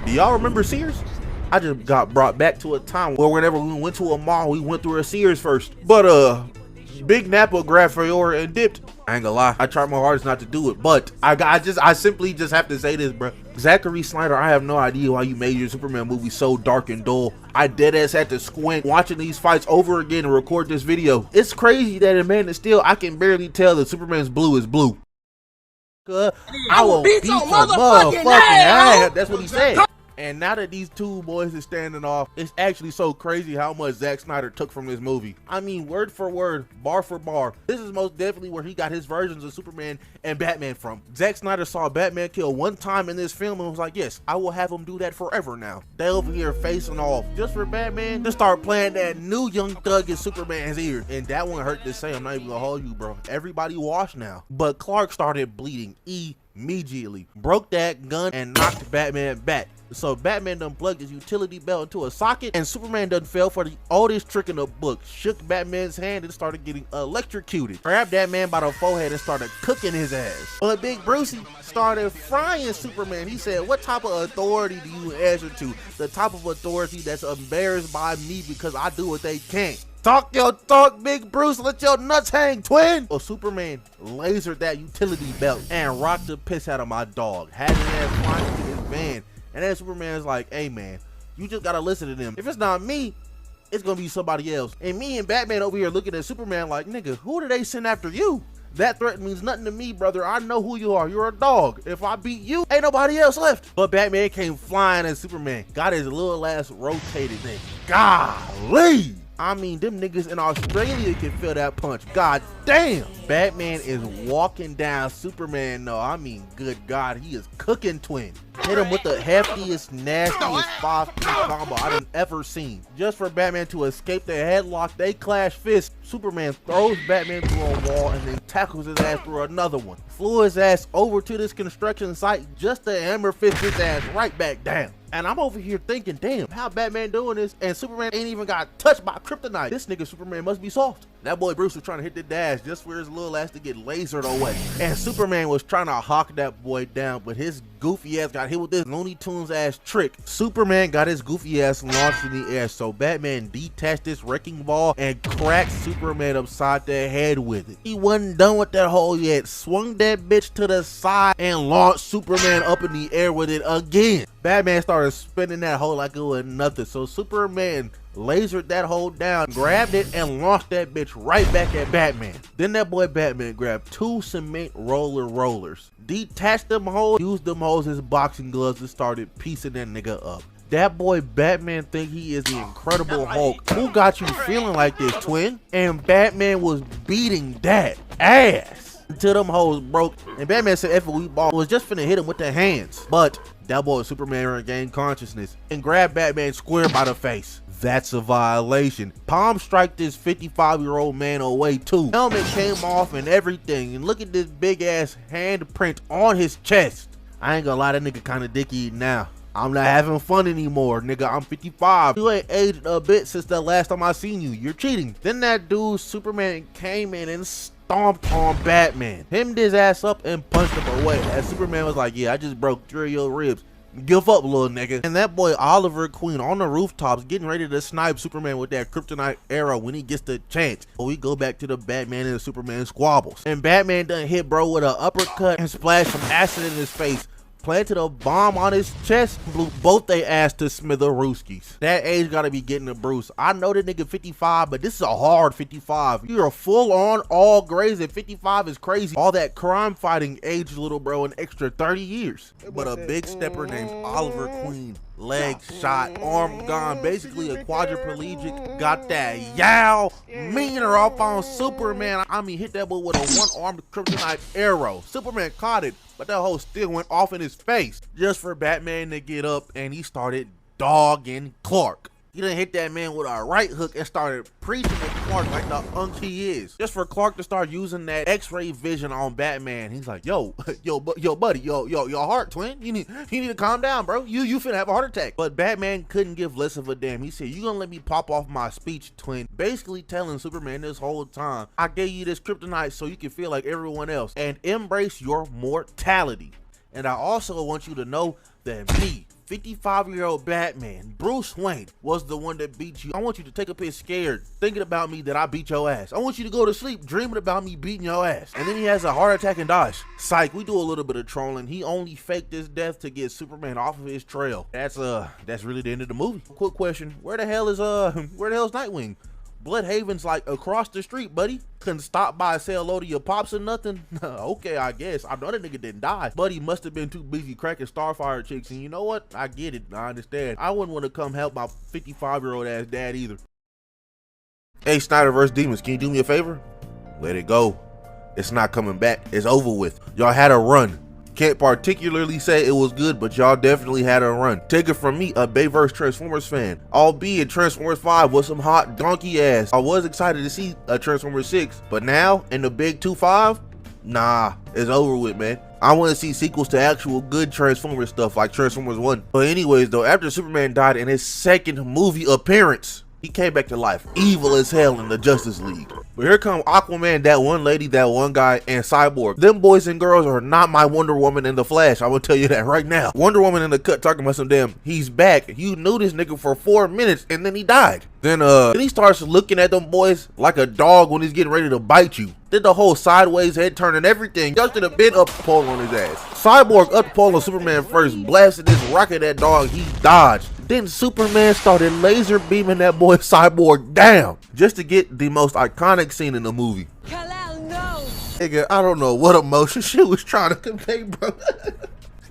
do y'all remember Sears? I just got brought back to a time where whenever we went to a mall, we went through a Sears first. But Big Nappa grabbed Faora and dipped. I ain't gonna lie, I tried my hardest not to do it, but I simply just have to say this, bro. Zachary Snyder, I have no idea why you made your Superman movie so dark and dull. I deadass had to squint watching these fights over again and record this video. It's crazy that in Man of Steel, I can barely tell that Superman's blue is blue. I will beat your motherfucking ass. That's what he said. And now that these two boys are standing off, it's actually so crazy how much Zack Snyder took from this movie. I mean, word for word, bar for bar. This is most definitely where he got his versions of Superman and Batman from. Zack Snyder saw Batman kill one time in this film and was like, yes, I will have him do that forever now. They over here facing off just for Batman to start playing that new Young Thug in Superman's ear. And that one hurt to say, I'm not even gonna hold you, bro. Everybody washed now. But Clark started bleeding immediately. Broke that gun and knocked Batman back. So Batman done plugged his utility belt into a socket, and Superman done fell for the oldest trick in the book. Shook Batman's hand and started getting electrocuted. Grabbed that man by the forehead and started cooking his ass. But Big Brucey started frying Superman. He said, what type of authority do you answer to? The type of authority that's embarrassed by me because I do what they can't. Talk your talk, Big Bruce. Let your nuts hang, twin. Well, Superman lasered that utility belt and rocked the piss out of my dog. Had his ass flying into his van. And then Superman's like, hey man, you just gotta listen to them. If it's not me, it's gonna be somebody else. And me and Batman over here looking at Superman like, nigga, who did they send after you? That threat means nothing to me, brother. I know who you are. You're a dog. If I beat you, ain't nobody else left. But Batman came flying and Superman got his little ass rotated thing. Golly. I mean, them niggas in Australia can feel that punch. God damn. Batman is walking down Superman. No, I mean, good God, he is cooking twin. Hit him with the heftiest, nastiest 5-piece combo I done ever seen. Just for Batman to escape the headlock, they clash fists. Superman throws Batman through a wall and then tackles his ass through another one. Flew his ass over to this construction site just to hammer fist his ass right back down. And I'm over here thinking, damn, how Batman doing this? And Superman ain't even got touched by kryptonite. This nigga Superman must be soft. That boy Bruce was trying to hit the dash just for his little ass to get lasered away. And Superman was trying to hawk that boy down, but his goofy ass got hit with this Looney Tunes ass trick. Superman got his goofy ass launched in the air, so Batman detached this wrecking ball and cracked Superman upside the head with it. He wasn't done with that hole yet, swung that bitch to the side and launched Superman up in the air with it again. Batman started spinning that hole like it was nothing, so Superman lasered that hole down, grabbed it, and launched that bitch right back at Batman. Then that boy Batman grabbed 2 cement rollers, detached them holes, used them holes as boxing gloves, and started piecing that nigga up. That boy Batman think he is the Incredible Hulk. Who got you feeling like this, twin? And Batman was beating that ass until them hoes broke. And Batman said if we ball was just finna hit him with the hands. But that boy Superman regained consciousness and grabbed Batman square by the face. That's a violation. Palm strike this 55-year-old man away too. Helmet came off and everything. And look at this big ass handprint on his chest. I ain't gonna lie, that nigga kinda dicky now. I'm not having fun anymore, nigga. I'm 55. You ain't aged a bit since the last time I seen you. You're cheating. Then that dude Superman came in and stomped on Batman, hemmed his ass up and punched him away. As Superman was like, yeah, I just broke 3 of your ribs. Give up, little nigga. And that boy Oliver Queen on the rooftops getting ready to snipe Superman with that kryptonite arrow when he gets the chance. But we go back to the Batman and Superman squabbles. And Batman done hit bro with an uppercut and splashed some acid in his face, planted a bomb on his chest, blew both they ass to smitherooskies. That age gotta be getting to Bruce. I know that nigga 55, but this is a hard 55. You're a full-on all grays at 55 is crazy. All that crime fighting aged little bro an extra 30 years. But a big stepper named Oliver Queen, leg shot, arm gone, basically a quadriplegic, got that yow meaner off on Superman. I mean, hit that boy with a one-armed kryptonite arrow. Superman caught it, but that hole still went off in his face. Just for Batman to get up and he started dogging Clark. He done hit that man with a right hook and started preaching at Clark like the unk he is. Just for Clark to start using that X-ray vision on Batman. He's like, yo, buddy, your heart, twin. You need to calm down, bro. You finna have a heart attack. But Batman couldn't give less of a damn. He said, you gonna let me pop off my speech, twin? Basically telling Superman this whole time, I gave you this kryptonite so you can feel like everyone else and embrace your mortality. And I also want you to know that me, 55-year-old Batman, Bruce Wayne, was the one that beat you. I want you to take a piss scared, thinking about me that I beat your ass. I want you to go to sleep dreaming about me beating your ass. And then he has a heart attack and dies. Psych, we do a little bit of trolling. He only faked his death to get Superman off of his trail. That's really the end of the movie. Quick question, where the hell is Nightwing? Bloodhaven's like across the street, buddy. Couldn't stop by and say hello to your pops or nothing? Okay, I guess. I know that nigga didn't die. Buddy must have been too busy cracking Starfire chicks. And you know what? I get it. I understand. I wouldn't want to come help my 55-year-old ass dad either. Hey, Snyder vs. Demons, can you do me a favor? Let it go. It's not coming back. It's over with. Y'all had a run. Can't particularly say it was good, but y'all definitely had a run. Take it from me, a Bayverse Transformers fan. Albeit Transformers 5 was some hot donkey ass. I was excited to see a Transformers 6, but now in the big 2.5, nah, it's over with, man. I want to see sequels to actual good Transformers stuff like Transformers 1. But anyways though, after Superman died in his second movie appearance, he came back to life, evil as hell in the Justice League. But here come Aquaman, that one lady, that one guy, and Cyborg. Them boys and girls are not my Wonder Woman and the Flash. I will tell you that right now. Wonder Woman in the cut talking about some damn, he's back. You knew this nigga for 4 minutes and then he died. Then he starts looking at them boys like a dog when he's getting ready to bite you. Did the whole sideways head turn and everything. Just did a bit up the pole on his ass. Cyborg up the pole on Superman first, blasted this rocket at dog, he dodged. Then Superman started laser beaming that boy Cyborg down just to get the most iconic scene in the movie. Nigga, I don't know what emotion she was trying to convey, bro.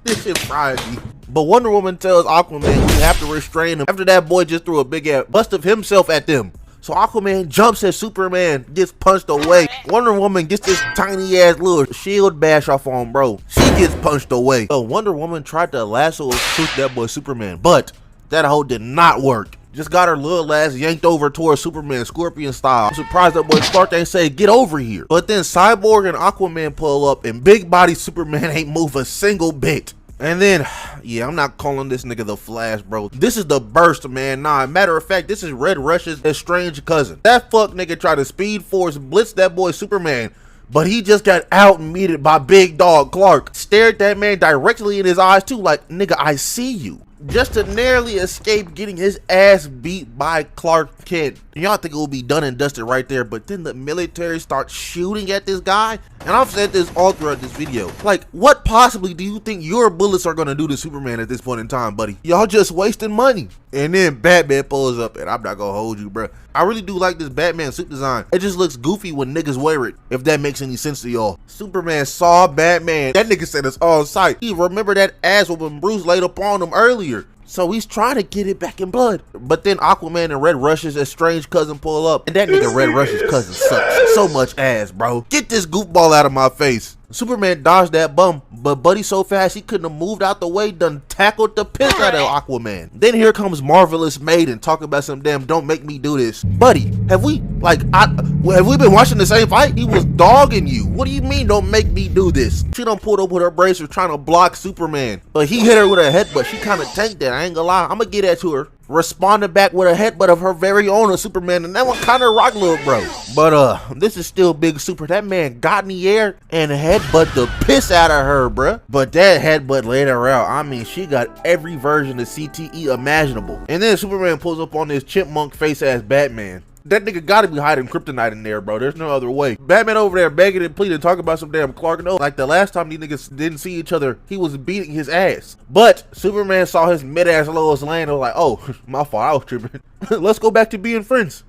This shit fried me. But Wonder Woman tells Aquaman we have to restrain him after that boy just threw a big ass bust of himself at them. So Aquaman jumps at Superman, gets punched away. Wonder Woman gets this tiny ass little shield bash off on bro. She gets punched away. So Wonder Woman tried to lasso and shoot that boy Superman, but that hoe did not work. Just got her little ass yanked over towards Superman, Scorpion style. I'm surprised that boy Clark ain't say, get over here. But then Cyborg and Aquaman pull up and big body Superman ain't move a single bit. And then, yeah, I'm not calling this nigga the Flash, bro. This is the Burst, man. Nah, matter of fact, this is Red Rush's estranged cousin. That fuck nigga tried to Speed Force blitz that boy Superman, but he just got out-meted by Big Dog Clark. Stared that man directly in his eyes too, like, nigga, I see you. Just to narrowly escape getting his ass beat by Clark Kent. Y'all think it will be done and dusted right there, but then the military starts shooting at this guy. And I've said this all throughout this video. Like, what possibly do you think your bullets are gonna do to Superman at this point in time, buddy? Y'all just wasting money. And then Batman pulls up, and I'm not gonna hold you, bro. I really do like this Batman suit design. It just looks goofy when niggas wear it, if that makes any sense to y'all. Superman saw Batman. That nigga said it's on sight. He remembered that ass when Bruce laid upon him earlier. So he's trying to get it back in blood. But then Aquaman and Red Rush's estranged cousin pull up. And that nigga Red Rush's cousin sucks so much ass, bro. Get this goofball out of my face. Superman dodged that bum, but Buddy so fast he couldn't have moved out the way, done tackled the piss out of Aquaman. Then here comes Marvelous Maiden talking about some damn don't make me do this. Buddy, have we been watching the same fight? He was dogging you. What do you mean don't make me do this? She done pulled up with her bracer trying to block Superman, but he hit her with a headbutt. She kind of tanked that, I ain't gonna lie. I'm gonna get that to her. Responded back with a headbutt of her very own Superman, and that one kind of rocked, little bro. But this is still Big Super. That man got in the air and headbutt the piss out of her, bruh. But that headbutt laid her out. I mean, she got every version of CTE imaginable. And then Superman pulls up on this chipmunk face ass Batman. That nigga gotta be hiding kryptonite in there, bro. There's no other way. Batman over there begging and pleading, talking about some damn Clark. No, like the last time these niggas didn't see each other, he was beating his ass. But Superman saw his mid-ass Lois Lane and was like, oh, my fault, I was tripping. Let's go back to being friends.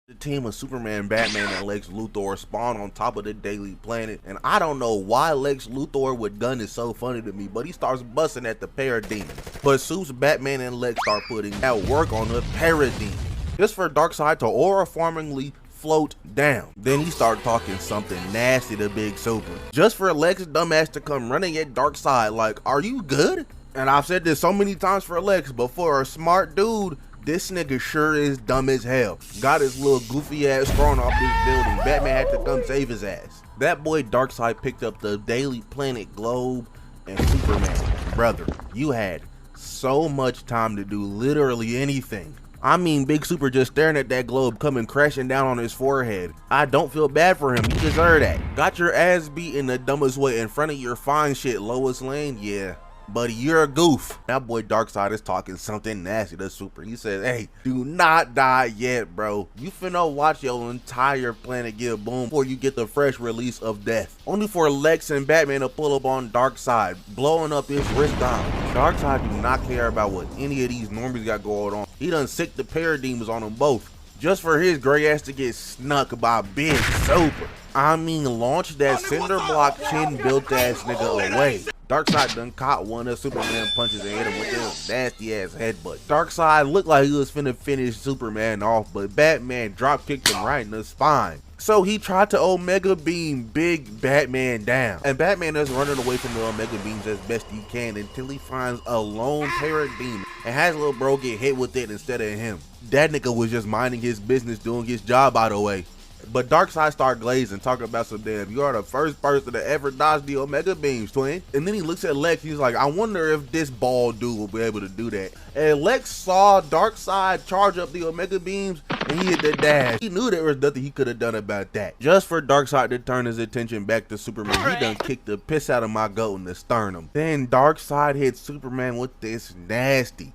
The team of Superman, Batman, and Lex Luthor spawn on top of the Daily Planet, and I don't know why Lex Luthor with gun is so funny to me, but he starts busting at the Parademon. But Supes, Batman, and Lex start putting at work on the Parademon, just for Darkseid to aura-formingly float down. Then he started talking something nasty to Big Super, just for Lex dumbass to come running at Darkseid like, are you good? And I've said this so many times for Lex, but for a smart dude, this nigga sure is dumb as hell. Got his little goofy ass thrown off this building. Batman had to come save his ass. That boy Darkseid picked up the Daily Planet globe, and Superman, brother, you had so much time to do literally anything. I mean, Big Super just staring at that globe coming crashing down on his forehead. I don't feel bad for him, he deserved that. Got your ass beat in the dumbest way in front of your fine shit Lois Lane? Yeah, buddy, you're a goof. That boy Darkseid is talking something nasty to Super. He says, hey, do not die yet, bro. You finna watch your entire planet get boom before you get the fresh release of death. Only for Lex and Batman to pull up on Darkseid, blowing up his wrist down. Darkseid do not care about what any of these normies got going on. He done sicked the Parademons on them both, just for his gray ass to get snuck by Big Super. I mean, launch that cinder block chin built ass nigga away. Darkseid done caught one of Superman punches and hit him with this nasty ass headbutt. Darkseid looked like he was finna finish Superman off, but Batman drop kicked him right in the spine. So he tried to Omega Beam Big Batman down, and Batman is running away from the Omega Beams as best he can until he finds a lone Parademon and has little bro get hit with it instead of him. That nigga was just minding his business, doing his job by the way. But Darkseid started glazing, talking about some damn, you are the first person to ever dodge the Omega Beams, twin. And then he looks at Lex, he's like, I wonder if this bald dude will be able to do that. And Lex saw Darkseid charge up the Omega Beams, and he hit the dash. He knew there was nothing he could have done about that. Just for Darkseid to turn his attention back to Superman, he done kicked the piss out of my goat in the sternum. Then Darkseid hit Superman with this nasty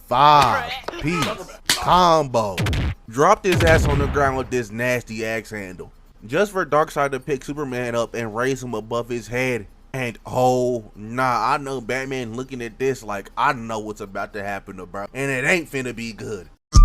5-piece combo. Dropped his ass on the ground with this nasty axe handle, just for Darkseid to pick Superman up and raise him above his head. And oh nah, I know Batman looking at this like, I know what's about to happen to bro, and it ain't finna be good. Two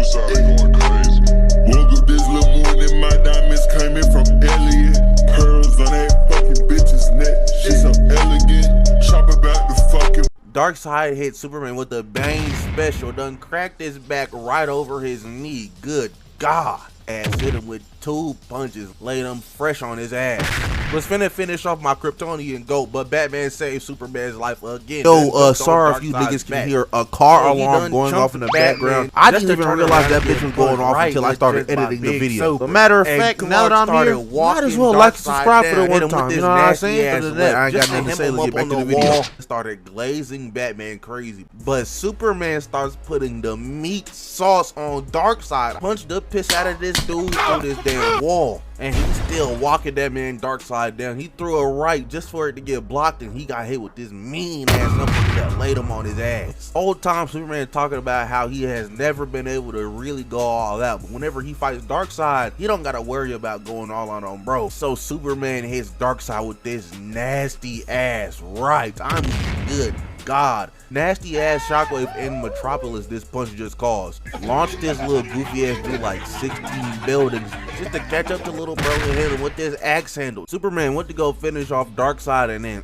sides going crazy. Woke up this little morning, my diamonds came in from Elliot. Pearls on that fucking bitch's neck. She's so elegant. Shop about the fucking. Darkseid hit Superman with the Bane special, done cracked his back right over his knee. Good God. Ass hit him with 2 punches, laid him fresh on his ass. Was finna finish off my Kryptonian GOAT, but Batman saved Superman's life again. Yo, sorry if you niggas can hear a car alarm going off in the background. I didn't even realize that bitch was going off until I started editing the video. As a matter of fact, now that I'm here, might as well like and subscribe for the one time. You know what I'm saying? Other than that, I ain't got nothing to say. Let's get back to the video. Started glazing Batman crazy, but Superman starts putting the meat sauce on Darkseid. Punched the piss out of this dude through this damn wall, and he's still walking that man Darkseid down. He threw a right just for it to get blocked, and he got hit with this mean ass uppercut that laid him on his ass. Old time Superman talking about how he has never been able to really go all out, but whenever he fights Darkseid, he don't gotta worry about going all out on bro. So Superman hits Darkseid with this nasty ass right. I mean, good God, nasty ass shockwave in Metropolis this punch just caused. Launched this little goofy ass dude like 16 buildings just to catch up to little bro and hit him with this axe handle. Superman went to go finish off Darkseid, and then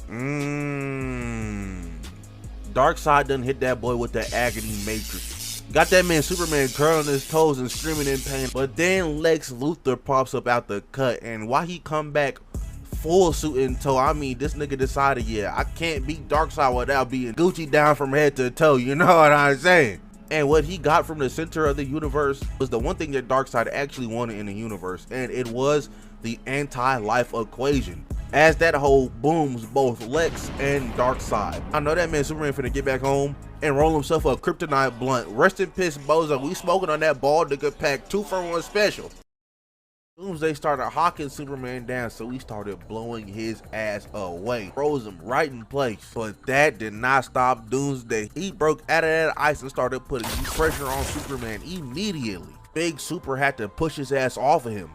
Darkseid done hit that boy with the agony matrix. Got that man Superman curling his toes and screaming in pain, but then Lex Luthor pops up out the cut, and while he come back full suit in tow, I mean, this nigga decided, yeah, I can't beat Darkseid without being Gucci down from head to toe, you know what I'm saying? And what he got from the center of the universe was the one thing that Darkseid actually wanted in the universe, and it was the anti-life equation. As that hole booms both Lex and Darkseid. I know that man Superman finna get back home and roll himself a kryptonite blunt. Rest in peace, Bozo. We smoking on that ball nigga pack 2-for-1 special. Doomsday started hawking Superman down, so he started blowing his ass away. Froze him right in place. But that did not stop Doomsday. He broke out of that ice and started putting pressure on Superman immediately. Big Super had to push his ass off of him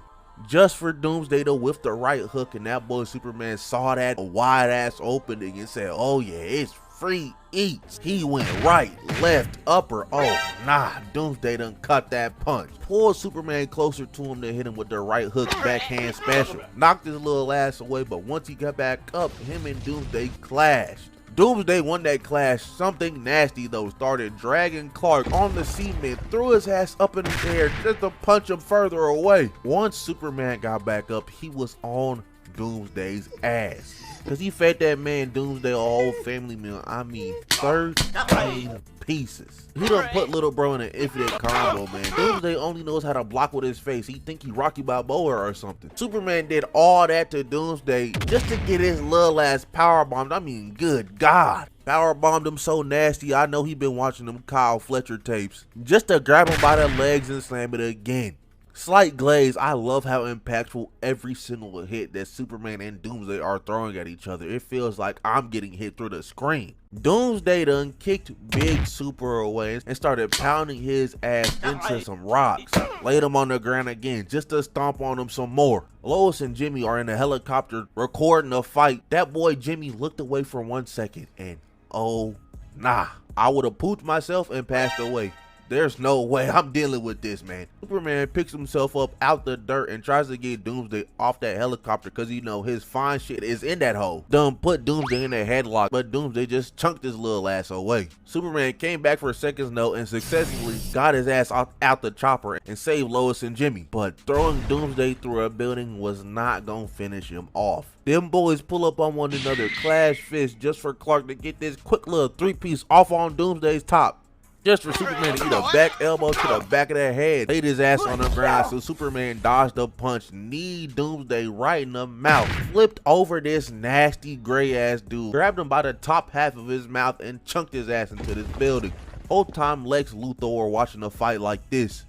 just for Doomsday to whiff the right hook, and that boy Superman saw that wide ass opening and said, oh yeah, it's free eats. He went right, left, upper. Oh nah, Doomsday done cut that punch. Pulled Superman closer to him to hit him with the right hook backhand special. Knocked his little ass away, but once he got back up, him and Doomsday clashed. Doomsday won that clash. Something nasty though started dragging Clark on the cement, threw his ass up in the air just to punch him further away. Once Superman got back up, he was on Doomsday's ass, cause he fed that man Doomsday a whole family meal. I mean 13 pieces. He done put little bro in an infinite combo, man. Doomsday only knows how to block with his face. He think he Rocky Balboa or something. Superman did all that to Doomsday just to get his little ass power bombed. I mean, good God. Power bombed him so nasty, I know he been watching them Kyle Fletcher tapes just to grab him by the legs and slam it again. Slight glaze, I love how impactful every single hit that Superman and Doomsday are throwing at each other. It feels like I'm getting hit through the screen. Doomsday done kicked Big Super away and started pounding his ass into some rocks. Laid him on the ground again just to stomp on him some more. Lois and Jimmy are in a helicopter recording a fight. That boy Jimmy looked away for 1 second and oh nah, I would have pooped myself and passed away. There's no way I'm dealing with this, man. Superman picks himself up out the dirt and tries to get Doomsday off that helicopter because you know his fine shit is in that hole. Done put Doomsday in a headlock, but Doomsday just chunked his little ass away. Superman came back for a second's note and successfully got his ass out the chopper and saved Lois and Jimmy. But throwing Doomsday through a building was not gonna finish him off. Them boys pull up on one another, clash fists just for Clark to get this quick little 3-piece off on Doomsday's top. Just for Superman to eat a back elbow to the back of their head, laid his ass on the ground, so Superman dodged a punch, kneed Doomsday right in the mouth, flipped over this nasty gray ass dude, grabbed him by the top half of his mouth and chunked his ass into this building. Whole time Lex Luthor were watching a fight like this.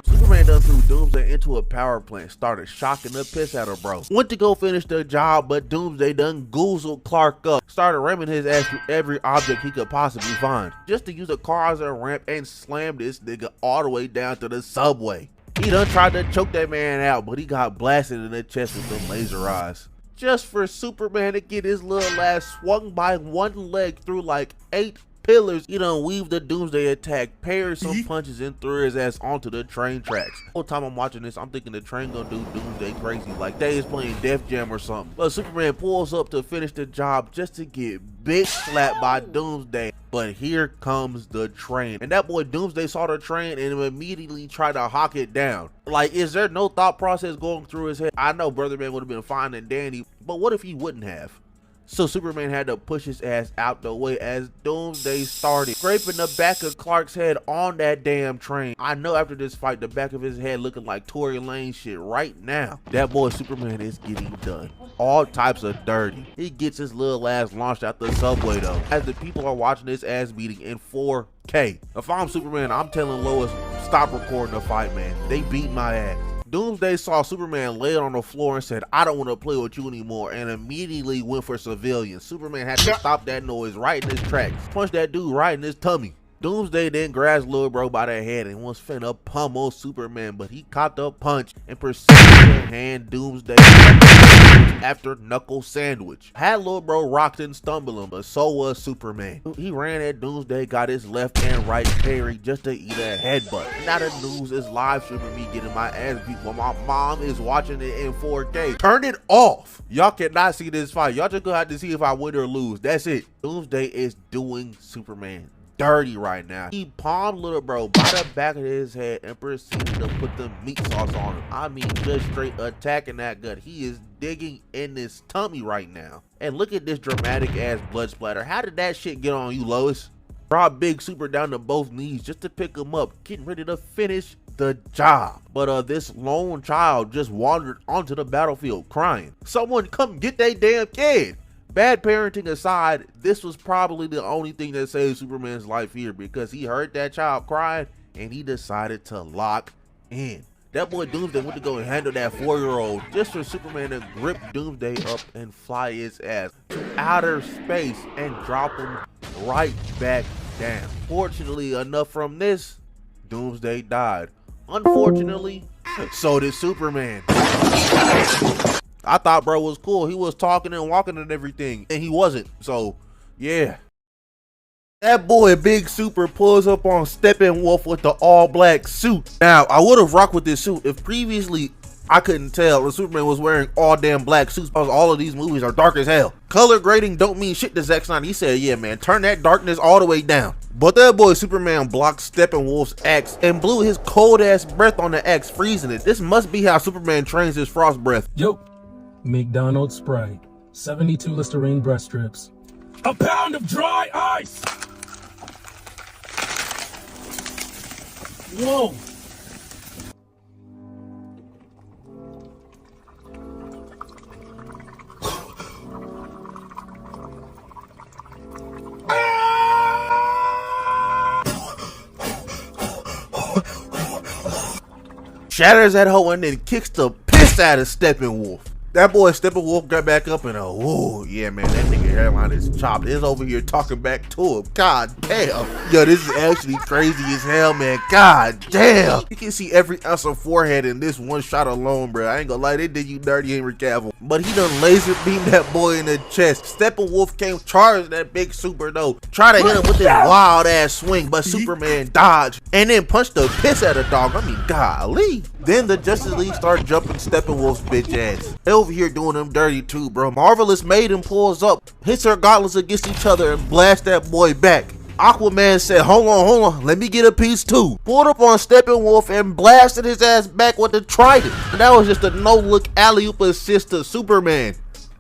Superman done threw Doomsday into a power plant, started shocking the piss out of bro. Went to go finish the job, but Doomsday done goozled Clark up, started ramming his ass through every object he could possibly find, just to use a car as a ramp and slam this nigga all the way down to the subway. He done tried to choke that man out, but he got blasted in the chest with them laser eyes. Just for Superman to get his little ass swung by one leg through like 8 pillars. He done weaved the Doomsday attack, parried some punches, and threw his ass onto the train tracks. The whole time I'm watching this, I'm thinking the train gonna do Doomsday crazy, like they is playing Def Jam or something. But Superman pulls up to finish the job just to get bitch slapped by Doomsday. But here comes the train, and that boy Doomsday saw the train and immediately tried to hawk it down. Like, is there no thought process going through his head? I know Brother Man would have been fine and dandy, but what if he wouldn't have? So Superman had to push his ass out the way as Doomsday started scraping the back of Clark's head on that damn train. I know after this fight, the back of his head looking like Tory Lane shit right now. That boy Superman is getting done. All types of dirty. He gets his little ass launched out the subway though, as the people are watching this ass beating in 4K. If I'm Superman, I'm telling Lois, stop recording the fight, man. They beat my ass. Doomsday saw Superman lay on the floor and said, I don't want to play with you anymore, and immediately went for civilians. Superman had to stop that noise right in his tracks, punch that dude right in his tummy. Doomsday then grabs Lil Bro by the head and was finna pummel Superman, but he caught the punch and proceeded to hand Doomsday after knuckle sandwich. Had Lil Bro rocked and stumbling, but so was Superman. He ran at Doomsday, got his left and right parry just to eat a headbutt. Now the news is live streaming me getting my ass beat while my mom is watching it in 4K. Turn it off. Y'all cannot see this fight. Y'all just gonna have to see if I win or lose. That's it. Doomsday is doing Superman dirty right now. He palmed Little Bro by the back of his head and proceeded to put the meat sauce on him. I mean, just straight attacking that gut. He is digging in his tummy right now. And look at this dramatic ass blood splatter. How did that shit get on you, Lois? Brought Big Super down to both knees just to pick him up, getting ready to finish the job. But this lone child just wandered onto the battlefield crying. Someone come get that damn kid. Bad parenting aside, this was probably the only thing that saved Superman's life here, because he heard that child crying and he decided to lock in. That boy Doomsday went to go and handle that 4-year-old just for Superman to grip Doomsday up and fly his ass to outer space and drop him right back down. Fortunately enough from this, Doomsday died. Unfortunately, so did Superman. I thought bro was cool. He was talking and walking and everything, and he wasn't. So, yeah. That boy Big Super pulls up on Steppenwolf with the all-black suit. Now, I would have rocked with this suit if previously I couldn't tell the Superman was wearing all damn black suits, because all of these movies are dark as hell. Color grading don't mean shit to Zack Snyder. He said, yeah, man, turn that darkness all the way down. But that boy Superman blocked Steppenwolf's axe and blew his cold-ass breath on the axe, freezing it. This must be how Superman trains his frost breath. Yo. McDonald's Sprite, 72 Listerine breast strips, a pound of dry ice. Whoa. Shatters that hoe and then kicks the piss out of Steppenwolf. That boy Steppenwolf got back up and whoa, yeah, man, that nigga hairline is chopped. It's over here talking back to him. God damn. Yo, this is actually crazy as hell, man. God damn. You can see every ounce of forehead in this one shot alone, bro. I ain't gonna lie, they did you dirty, Henry Cavill. But he done laser beamed that boy in the chest. Steppenwolf came charged that Big Super though. Try to hit him with this wild ass swing, but Superman dodged and then punched the piss out of the dog. I mean, golly. Then the Justice League start jumping Steppenwolf's bitch ass. They over here doing them dirty too, bro. Marvelous Maiden pulls up, hits her gauntlets against each other and blasts that boy back. Aquaman said, hold on, let me get a piece too. Pulled up on Steppenwolf and blasted his ass back with the trident. And that was just a no-look alley-oop assist to Superman,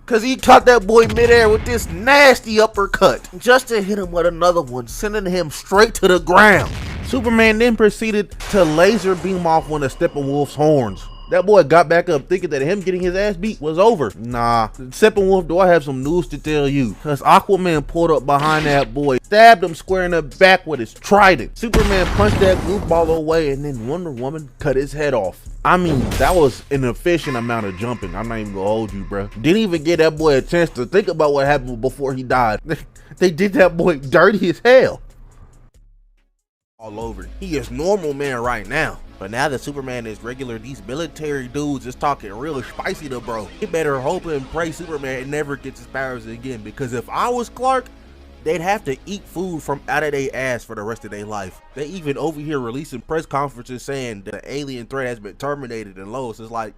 cause he caught that boy midair with this nasty uppercut, just to hit him with another one, sending him straight to the ground. Superman then proceeded to laser beam off one of Steppenwolf's horns. That boy got back up thinking that him getting his ass beat was over. Nah, Steppenwolf, do I have some news to tell you? Cause Aquaman pulled up behind that boy, stabbed him square in the back with his trident. Superman punched that goofball away and then Wonder Woman cut his head off. I mean, that was an efficient amount of jumping. I'm not even gonna hold you, bro. Didn't even give that boy a chance to think about what happened before he died. They did that boy dirty as hell. All over. He is normal man right now. But now that Superman is regular, these military dudes is talking real spicy to bro. He better hope and pray Superman never gets his powers again, because if I was Clark, they'd have to eat food from out of their ass for the rest of their life. They even over here releasing press conferences saying the alien threat has been terminated, and Lois is like,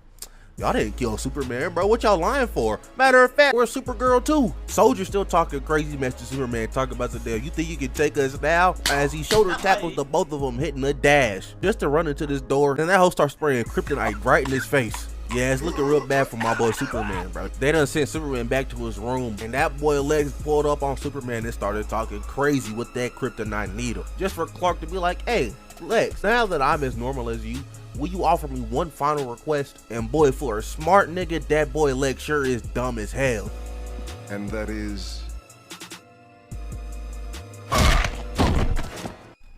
y'all didn't kill Superman, bro. What y'all lying for? Matter of fact, we're Supergirl too. Soldier still talking crazy mess to Superman, talking about the damn, you think you can take us now? As he shoulder tackles the both of them, hitting a dash just to run into this door. And that hoe starts spraying kryptonite right in his face. Yeah, it's looking real bad for my boy Superman, bro. They done sent Superman back to his room, and that boy Lex pulled up on Superman and started talking crazy with that kryptonite needle. Just for Clark to be like, hey, Lex, now that I'm as normal as you, will you offer me one final request? And boy, for a smart nigga, that boy Lex sure is dumb as hell. And that is...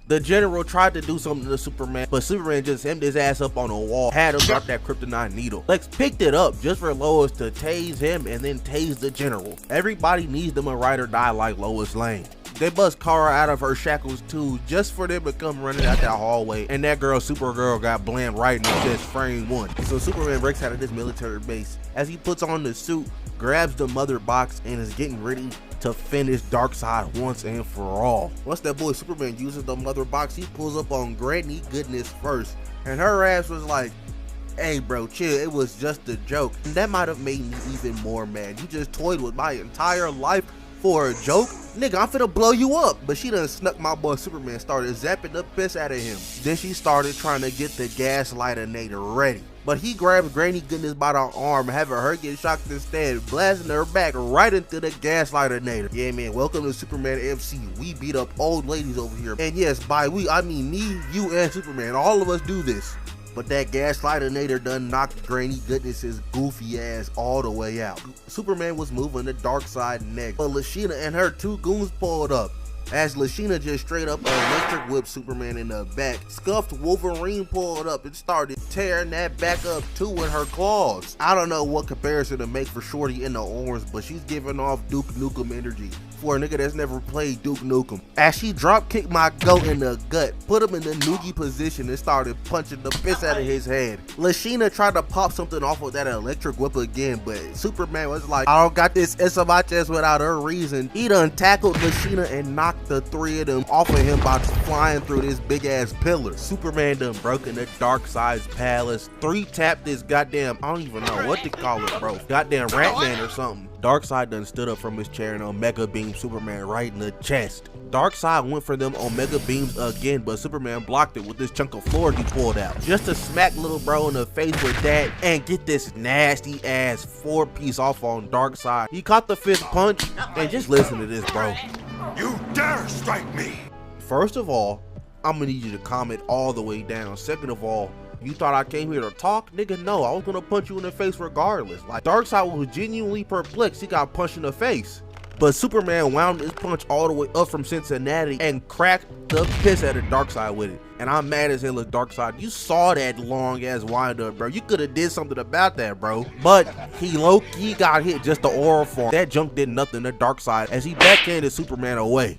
The general tried to do something to Superman, but Superman just hemmed his ass up on a wall, had him drop that kryptonite needle. Lex picked it up just for Lois to tase him and then tase the general. Everybody needs them a ride or die like Lois Lane. They bust Kara out of her shackles too, just for them to come running out that hallway, and that girl Supergirl got blammed right in the chest, frame 1. So Superman breaks out of this military base. As he puts on the suit, grabs the mother box, and is getting ready to finish Darkseid once and for all. Once that boy Superman uses the mother box, he pulls up on Granny Goodness first, and her ass was like, hey bro, chill, it was just a joke. And that might have made me even more mad. You just toyed with my entire life for a joke? Nigga, I'm finna blow you up. But she done snuck my boy Superman, started zapping the piss out of him. Then she started trying to get the gaslightinator ready. But he grabs Granny Goodness by the arm, having her get shocked instead, blasting her back right into the gaslightinator. Yeah man, welcome to Superman MC. We beat up old ladies over here. And yes, by we, I mean me, you, and Superman. All of us do this. But that gaslightinator done knocked Granny Goodness's goofy ass all the way out. Superman was moving the Darkseid next, but Lashina and her two goons pulled up. As Lashina just straight up electric whipped Superman in the back, scuffed Wolverine pulled up and started tearing that back up too with her claws. I don't know what comparison to make for Shorty in the orange, but she's giving off Duke Nukem energy for a nigga that's never played Duke Nukem. As she drop kicked my goat in the gut, put him in the noogie position and started punching the piss out of his head. Lashina tried to pop something off of that electric whip again, but Superman was like, I don't got this S on my chest without a reason. He done tackled Lashina and knocked the three of them off of him by flying through this big ass pillar. Superman done broken the Darkseid's palace, 3-tapped this goddamn, I don't even know what to call it, bro. Goddamn Ratman or something. Darkseid done stood up from his chair and Omega beamed Superman right in the chest. Darkseid went for them Omega beams again, but Superman blocked it with this chunk of floor he pulled out. Just to smack little bro in the face with that and get this nasty ass 4-piece off on Darkseid. He caught the fist punch, and just listen to this, bro. You dare strike me! First of all, I'm gonna need you to comment all the way down. Second of all, you thought I came here to talk? Nigga, no, I was gonna punch you in the face regardless. Like, Darkseid was genuinely perplexed. He got punched in the face. But Superman wound his punch all the way up from Cincinnati and cracked the piss out of Darkseid with it. And I'm mad as hell at Darkseid. You saw that long ass wind up, bro. You could have did something about that, bro. But he low-key got hit just the oral form. That junk did nothing to Darkseid as he backhanded Superman away.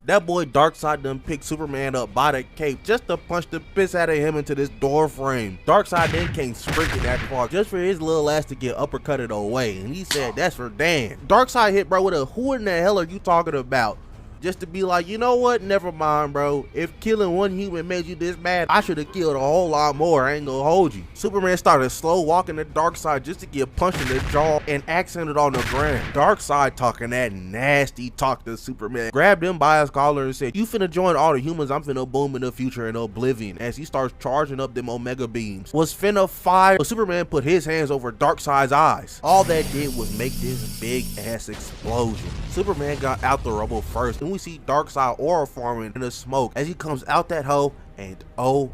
That boy Darkseid done picked Superman up by the cape just to punch the piss out of him into this door frame. Darkseid then came sprinting that far just for his little ass to get uppercutted away, and he said, that's for Dan. Darkseid hit bro with a, who in the hell are you talking about? Just to be like, you know what, never mind bro, if killing one human made you this mad, I should have killed a whole lot more, I ain't gonna hold you. Superman started slow walking the Darkseid just to get punched in the jaw and accented on the ground. Darkseid talking that nasty talk to Superman, grabbed him by his collar and said, you finna join all the humans, I'm finna boom in the future in oblivion, as he starts charging up them Omega beams. Was finna fire, but Superman put his hands over Darkseid's eyes. All that did was make this big ass explosion. Superman got out the rubble first, and we see Darkseid aura forming in the smoke as he comes out that hole, and oh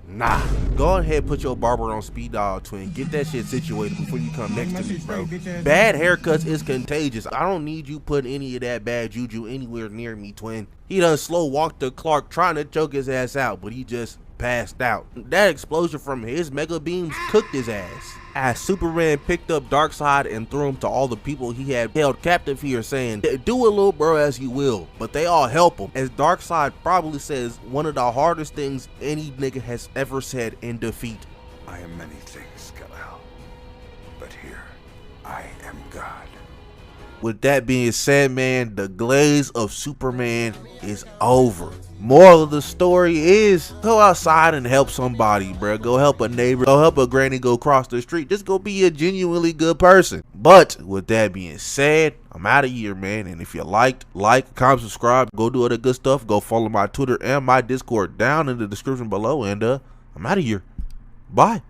nah. Go ahead, put your barber on speed dial, twin. Get that shit situated before you come next to me, bro. Bad haircuts is contagious. I don't need you putting any of that bad juju anywhere near me, twin. He done slow walked to Clark trying to choke his ass out, but he just passed out. That explosion from his mega beams cooked his ass. As Superman picked up Darkseid and threw him to all the people he had held captive here, saying, do it little bro as you will, but they all help him. As Darkseid probably says one of the hardest things any nigga has ever said in defeat. I am many things, Kal-El, but here I am God. With that being said, man, the glaze of Superman is over. Moral of the story is go outside and help somebody, bro. Go help a neighbor, go help a granny go cross the street. Just go be a genuinely good person. But with that being said, I'm out of here, man. And if you like, comment, subscribe, go do other good stuff. Go follow my Twitter and my Discord down in the description below. And I'm out of here. Bye.